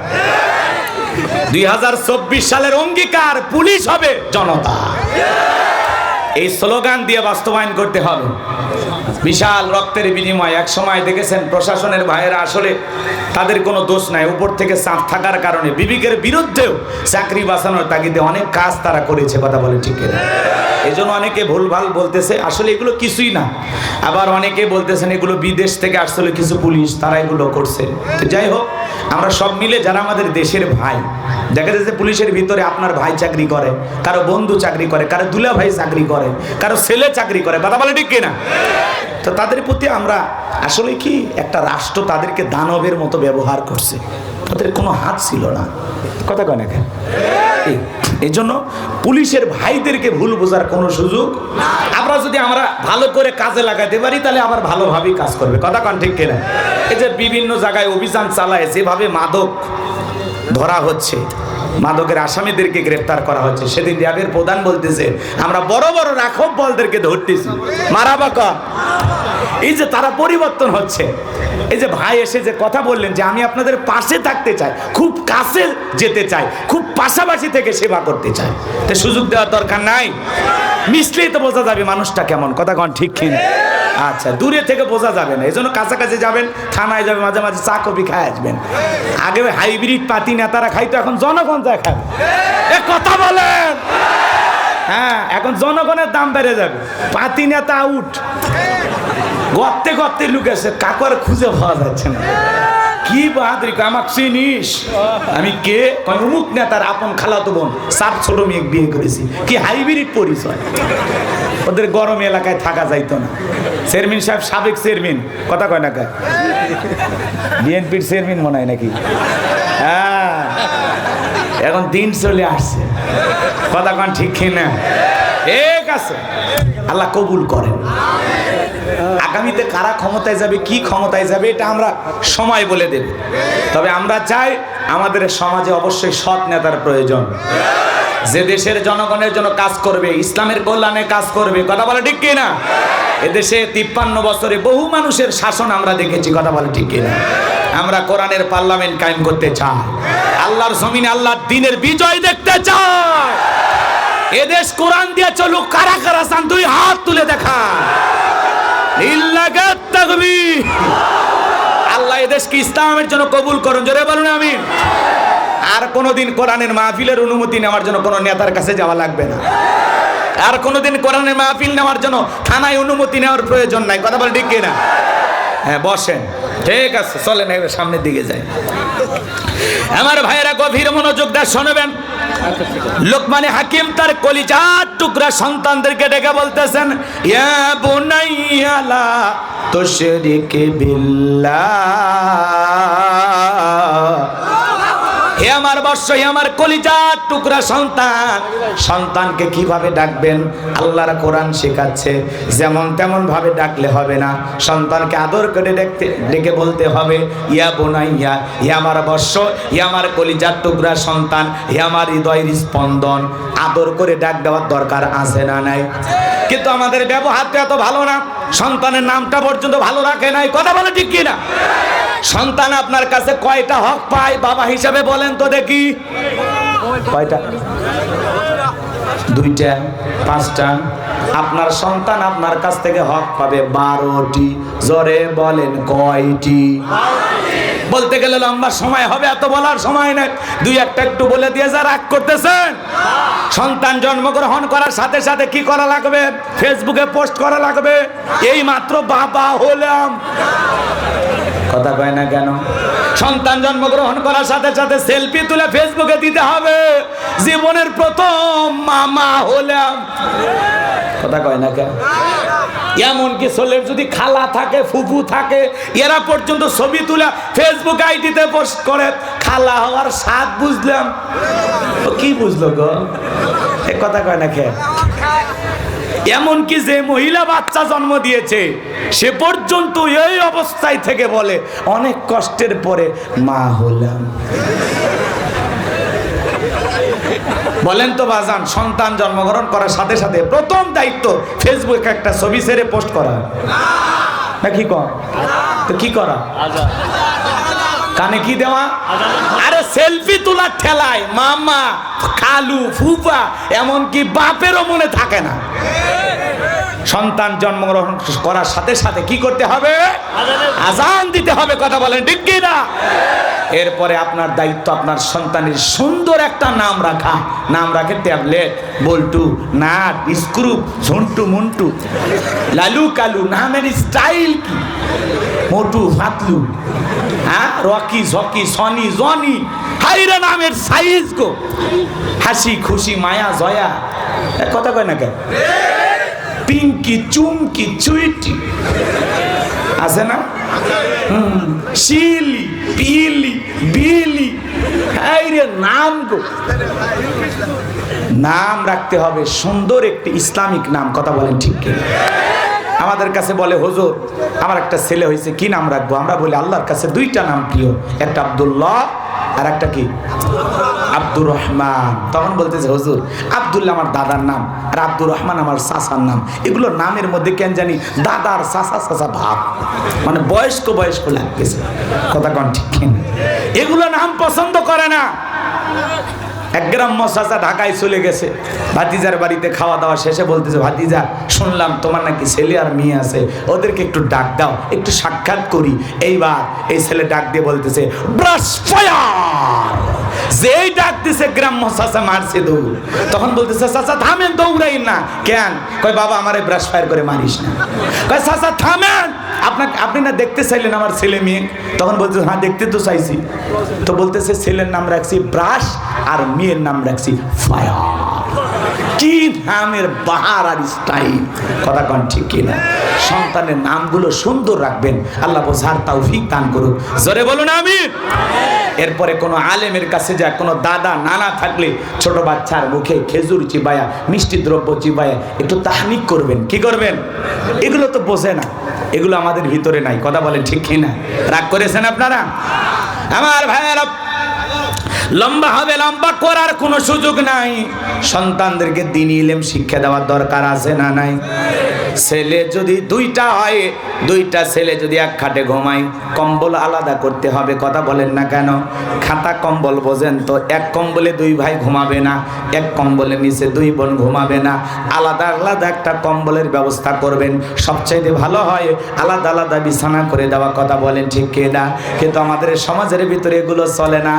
2024 সালের অঙ্গীকার, পুলিশ হবে জনতা। এই স্লোগান দিয়ে বাস্তবায়ন করতে হবে। বিশাল রক্তের বিনিময়। এক সময় দেখেছেন প্রশাসনের ভাইয়েরা আসলে তাদের কোনো দোষ নাই, উপর থেকে চাপ থাকার কারণে বিবেকের বিরুদ্ধেও চাকরি বাঁচানোর তাগিদে অনেক কাজ তারা করেছে। কথা বলে ঠিক না? এই জন্য অনেকে ভুলভাল বলতেছে, আসলে এগুলো কিছুই না। আবার অনেকে বলতেছেন এগুলো বিদেশ থেকে আসলে কিছু পুলিশ তারা এগুলো করছে। তো যাই হোক, আমরা সব মিলে যারা আমাদের দেশের ভাই, দেখা যাচ্ছে পুলিশের ভিতরে আপনার ভাই চাকরি করে, কারো বন্ধু চাকরি করে, কারো দুলা ভাই চাকরি করে, কারো ছেলে চাকরি করে। কথা বলে ঠিক কিনা? তো তাদের প্রতি আমরা আসলে কি, একটা রাষ্ট্র তাদেরকে দানবের মতো ব্যবহার করছে, তাদের কোনো হাত ছিল না। কথা কয় না কেন? এই জন্য পুলিশের ভাইদেরকে ভুল বোঝার কোনো সুযোগ, আমরা যদি আমরা ভালো করে কাজে লাগাতে পারি তাহলে আবার ভালোভাবেই কাজ করবে। কথা কন ঠিক কিনা? এই যে বিভিন্ন জায়গায় অভিযান চালায়, যেভাবে মাদক ধরা হচ্ছে, মাদকের আসামিদেরকে গ্রেফতার করা হচ্ছে, সেদিন র্যাবের প্রধান বলতেছে আমরা বড় বড় রাঘব বলদেরকে ধরতেছি, মারাবাকা। এই যে তারা পরিবর্তন হচ্ছে। এই যে ভাই এসে যে কথা বললেন যে আমি আপনাদের পাশে থাকতে চাই, খুব কাছে যেতে চাই, খুব পাশাপাশি থেকে সেবা করতে চাই, তো সুযোগ দেওয়ার দরকার নাই। মিশলেই তো বোঝা যাবে মানুষটা কেমন। কথা কন ঠিক কিনা? আচ্ছা, দূরে থেকে বোঝা যাবে না, এই জন্য কাছাকাছি যাবেন, থানায় যাবেন, মাঝে মাঝে চা কফি খায় আসবেন। আগে ওই হাইব্রিড পাতি নেতারা খাইতো, এখন জনগণ যা খাবে। এ কথা বলেন। হ্যাঁ, এখন জনগণের দাম বেড়ে যাবে। পাতি নেতা আউট, গর্তে গর্তে লুকেছে, কাকর খুঁজে পাওয়া যাচ্ছে না। কি বাহাদুরি, আমাক চিনিস? আমি কে? অমুক নেতার আপন খালাতো বোন, 7 ছোট মেয়ে বিয়ে করেছি। কি হাইব্রিড পরিচয়! ওদের গরম এলাকায় থাকা যাইতো না। চেয়ারম্যান সাহেব, সাবেক চেয়ারম্যান, কথা কয় না, বিএনপির চেয়ারম্যান মনে হয় নাকি? হ্যাঁ, এখন দিন চলে আসছে। কথা কন ঠিক কিনা? ঠিক আছে, আল্লাহ কবুল করেন। আগামীতে কারা ক্ষমতায় যাবে, কি ক্ষমতায় যাবে, এটা আমরা সময় বলে দেব। তবে আমরা চাই আমাদের সমাজে অবশ্যই সৎ নেতার প্রয়োজন, যে দেশের জনগণের জন্য কাজ করবে, ইসলামের কল্যাণে কাজ করবে। কথা বলে ঠিক কিনা? এদেশে 53 বছরে বহু মানুষের শাসন আমরা দেখেছি। কথা বলে ঠিক কিনা? আমরা কোরআনের পার্লামেন্ট কায়েম করতে চাই, আল্লাহর জমিনে আল্লাহর দ্বীনের বিজয় দেখতে চাই। এদেশ কোরআন দিয়ে চলুক। কারা কারা চান 2 হাত তুলে দেখা। আল্লাহ এদেশকে ইসলামের জন্য কবুল করুন, জোরে বলুন আমিন। আর কোনোদিন কোরআনের মাহফিলের অনুমতি নেওয়ার জন্য কোনো নেতার কাছে যাওয়া লাগবে না। আর কোনোদিন কোরআনের মাহফিল নেওয়ার জন্য থানায় অনুমতি নেওয়ার প্রয়োজন নাই। কথা বলে ঠিক কিনা? হ্যাঁ, বসেন। ঠিক আছে, চলেন এবার সামনের দিকে যাই। আমার ভাইয়েরা গভীর মনোযোগ দিয়ে শুনবেন। লোকমানে হাকিম তার কলিজার টুকরা সন্তানদেরকে ডেকে বলতেছেন, ইয়া বুনাইয়া লা তুশরিক বিল্লাহ। হে আমার বর্ষ, হে আমার কলিজার টুকরা সন্তান, সন্তানকে কিভাবে ডাকবেন আল্লাহর কোরআন শেখাচ্ছে। যেমন তেমন ভাবে ডাকলে হবে না, সন্তানকে আদর করে ডেকে বলতে হবে, ইয়া বোনাইয়া, হে আমার বর্ষ, হে আমার কলিজার টুকরা সন্তান, হে আমার হৃদয়ের স্পন্দন। আদর করে ডাক দেওয়ার দরকার আছে না নাই? কিন্তু আমাদের ব্যবহারটা এত ভালো না, সন্তানের নামটা পর্যন্ত ভালো রাখে নাই। কথা বলে ঠিক কিনা? সন্তান আপনার কাছে কয়টা হক পায় বাবা হিসাবে বলেন তো দেখি? কয়টা? 2টা, 5টা? আপনার সন্তান আপনার কাছ থেকে হক পাবে 12টি। জোরে বলেন কয়টি? বলতে গেলে লম্বা সময় হবে, এত বলার সময় নেই। 2-1টা একটু বলে দিয়ে যা রাগ করতেছেন। সন্তান জন্মগ্রহণ করার সাথে সাথে কি করা লাগবে? ফেসবুকে পোস্ট করা লাগবে, এই মাত্র বাবা হলাম। কথা কয় না কেন? সন্তান জন্মগ্রহণ করার সাথে সাথে সেলফি তুলে ফেসবুকে দিতে হবে, জীবনের প্রথম মামা হলাম। কথা কয় না কেন? এমনকি ছেলের যদি খালা থাকে, ফুফু থাকে, এরা পর্যন্ত ছবি তুলে ফেসবুক আইডিতে পোস্ট করে। খালা হওয়ার স্বাদ বুঝলাম। ও কি বুঝলো গো? এ কথা কয় না খেয়ে। এমনকি যে মহিলা বাচ্চা জন্ম দিয়েছে সে পর্যন্ত এই অবস্থায় থেকে বলে অনেক কষ্টের পরে মা হলাম। বলেন তো বাজান, সন্তান জন্মগ্রহণ করার সাথে সাথে প্রথম দায়িত্ব ফেসবুকে একটা ছবি ছেড়ে পোস্ট করা না কি কর? তো কি করা? কানে কি দেওয়া? আরে সেলফি তোলার ঠেলায় মামা, খালু, ফুফা, এমনকি বাপেরও মনে থাকে না। সন্তান জন্মগ্রহণ করার সাথে সাথে কি করতে হবে? আজান দিতে হবে। কথা বলেন ঠিক কি না? এরপরে আপনার দায়িত্ব আপনার সন্তানের সুন্দর একটা নাম রাখা। নাম রাখে ট্যাবলেট, বল্টু, নাট, স্ক্রু, ঝন্টু, মন্টু, লালু, কালু। নামের স্টাইল কি? মোটু, ফাতলু, হ্যাঁ, রকি, ঝকি, সনি, জনি। হাইরে নামের সাইজ গো! হাসি, খুশি, মায়া, জয়া। কথা কয় না কেন? পিঙ্কি, চুমকি, চুইটি আছে না? শিলি, পিলি, বিলি। হাইরে নাম গো! নাম রাখতে হবে সুন্দর একটি ইসলামিক নাম। কথা বলেন ঠিক কি? আমাদের কাছে বলে হুজুর আমার একটা ছেলে হয়েছে, কি নাম রাখবো? আমরা বলি আল্লাহর কাছে দুইটা নাম প্রিয়, একটা আব্দুল্লাহ আর একটা কি? আব্দুর রহমান। তখন বলতেছে হুজুর আব্দুল্লাহ আমার দাদার নাম আর আব্দুর রহমান আমার চাচার নাম। এগুলো নামের মধ্যে কেন জানি দাদার চাচা চাচা ভাব, মানে বয়স্ক বয়স্ক লাগতেছে। কথা কন ঠিক কিনা? এগুলো নাম পছন্দ করে না। এক গ্রাম্য চাচা ঢাকায় চলে গেছে, ভাতিজার বাড়িতে খাওয়া দাওয়া শেষে বলতেছে ভাতিজা শুনলাম তোমার নাকি ছেলে আর মেয়ে আছে, ওদেরকে একটু ডাক দাও, একটু সাক্ষাৎ করি। এইবার এই ছেলে ডাক দিয়ে বলতেছে ব্রাশ ফায়ার। যেই ডাক দিছে গ্রাম্য চাচা মারছে দৌড়। তখন বলতেছে চাচা থামেন, দৌড়াই না। কেন? কয় বাবা আমারে ব্রাশ ফায়ার করে মারিস না। কয় চাচা থামেন, আপনি না দেখতে চাইলেন আমার ছেলে মেয়ে? তখন বলতেছে হ্যাঁ দেখতে তো চাইছি। তো বলতেছে ছেলের নাম রাখছি ব্রাশ আর মেয়ের নাম রাখছি ফায়ার। কি নামের বাহার আর স্টাইল! কথা কন ঠিক কিনা? সন্তানের নামগুলো সুন্দর রাখবেন। আল্লাহ বোঝার তৌফিক দান করুক। জোরে বলুন আমিন। এরপরে কোনো আলেমের কাছে যায়, কোনো দাদা নানা থাকলে ছোট বাচ্চার মুখে খেজুর চিবায়া, মিষ্টি দ্রব্য চিবায়া একটু তাহনিক করবেন। কি করবেন? এগুলো তো বোঝে না, এগুলো আমাদের ভিতরে নাই। কথা বলেন ঠিক কিনা? রাগ করেছেন আপনারা? আমার ভাইয়েরা, লম্বা হবে, লম্বা করার কোনো সুযোগ নাই। সন্তানদেরকে দ্বীনি ইলম শিক্ষা দেওয়ার দরকার আছে না নাই? ছেলে যদি দুইটা হয়, দুইটা ছেলে যদি এক খাটে ঘুমায়, কম্বল আলাদা করতে হবে। কথা বলেন না কেন? খাতা কম্বল বোঝেন তো? এক কম্বলে দুই ভাই ঘুমাবে না, এক কম্বলের নিচে দুই বোন ঘুমাবে না। আলাদা আলাদা একটা কম্বলের ব্যবস্থা করবেন। সবচাইতে ভালো হয় আলাদা আলাদা বিছানা করে দেওয়া। কথা বলেন ঠিক কিনা? কিন্তু আমাদের সমাজের ভিতরে এগুলো চলে না।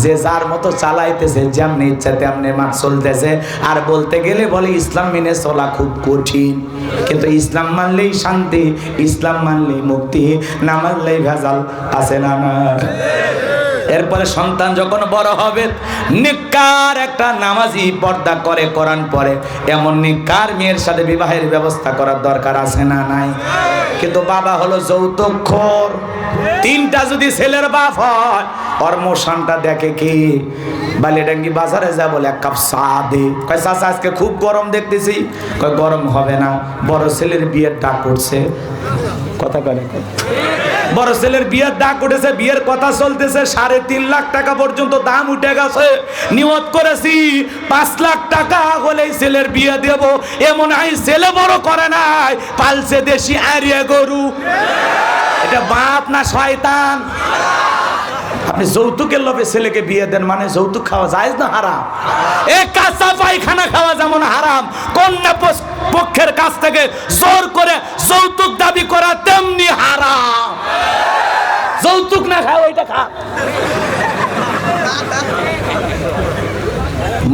যে যার মতো চালাইতেছে, যেমনি ইচ্ছা তেমনি মাছ চলতেছে। আর বলতে গেলে বলে ইসলাম মেনে চলা খুব কঠিন। কিন্তু ইসলাম মানলেই শান্তি, ইসলাম মানলেই মুক্তি, না মানলেই ভেজাল। আছে না না? এরপরে সন্তান যখন বড় হবে, নেককার একটা নামাজি, পর্দা করে, কোরআন পড়ে, এমন নেককার মেয়ের সাথে বিবাহের ব্যবস্থা করার দরকার আছে না নাই? কিন্তু বাবা হলো যৌতুকখোর। তিনটা যদি ছেলের বাপ হয়, কর্মশানটা দেখে কি? বালিডাঙ্গি বাজারে যা বলে এক কাপ চা দে। কয় চাচা আজকে খুব গরম দেখতেছি। কয় গরম হবে না, বড় ছেলের বিয়ের ডাক উঠছে। কথা বলে বড় ছেলের বিয়ের ডাক উঠেছে, বিয়ের কথা চলতেছে। 3.5 লাখ টাকা পর্যন্ত দাম উঠে গেছে। নিয়ত করেছি 5 লাখ টাকা হলেই ছেলের বিয়ে দেব। এমন আই ছেলে বড় করে নাই, পালছে দেশি আরিয়া গরু। এটা বাপ না শয়তান? আপনি যৌতুকের লোভে ছেলেকে বিয়ে দেন, মানে যৌতুক খাওয়া জায়েজ না হারাম? কাঁচা পায়খানা খাওয়া যেমন হারাম, কন্যা পক্ষের কাছ থেকে জোর করে যৌতুক দাবি করা তেমনি হারাম। যৌতুক না খাও, ওইটা খা।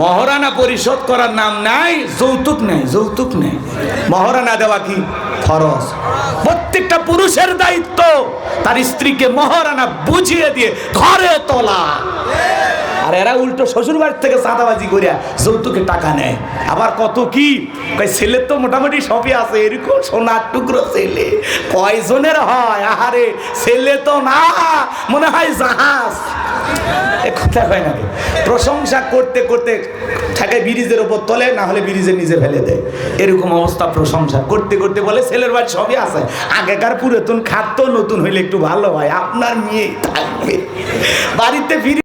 মহারানা পরিশোধ করার নাম নাই, যৌতুক নেই, যৌতুক নেই। মহারানা দেওয়া কি ফরজ? প্রত্যেকটা পুরুষের দায়িত্ব তার স্ত্রীকে মহারানা বুঝিয়ে দিয়ে ঘরে তোলা। আর এরা উল্টো শ্বশুর বাড়ির থেকে চাঁদাবাজি করিয়া যৌতুকে টাকা নেয়। আবার কত কি ছেলের তো মোটামুটি সবই আছে, এরকম সোনার টুকরো ছেলে কয়জনের হয়? আহারে ছেলে তো না, মনে হয় জাহাজ। এ কথা হয় না, প্রশংসা করতে করতে থাকে ব্রিজের ওপর তোলে, না হলে ব্রিজের নিচে ফেলে দেয়, এরকম অবস্থা। প্রশংসা করতে করতে বলে ছেলের বাড়ি সবই আছে, আগেকার পুরাতন খাদ্য নতুন হইলে একটু ভালো হয়, আপনার মেয়ে থাকবে বাড়িতে ফিরে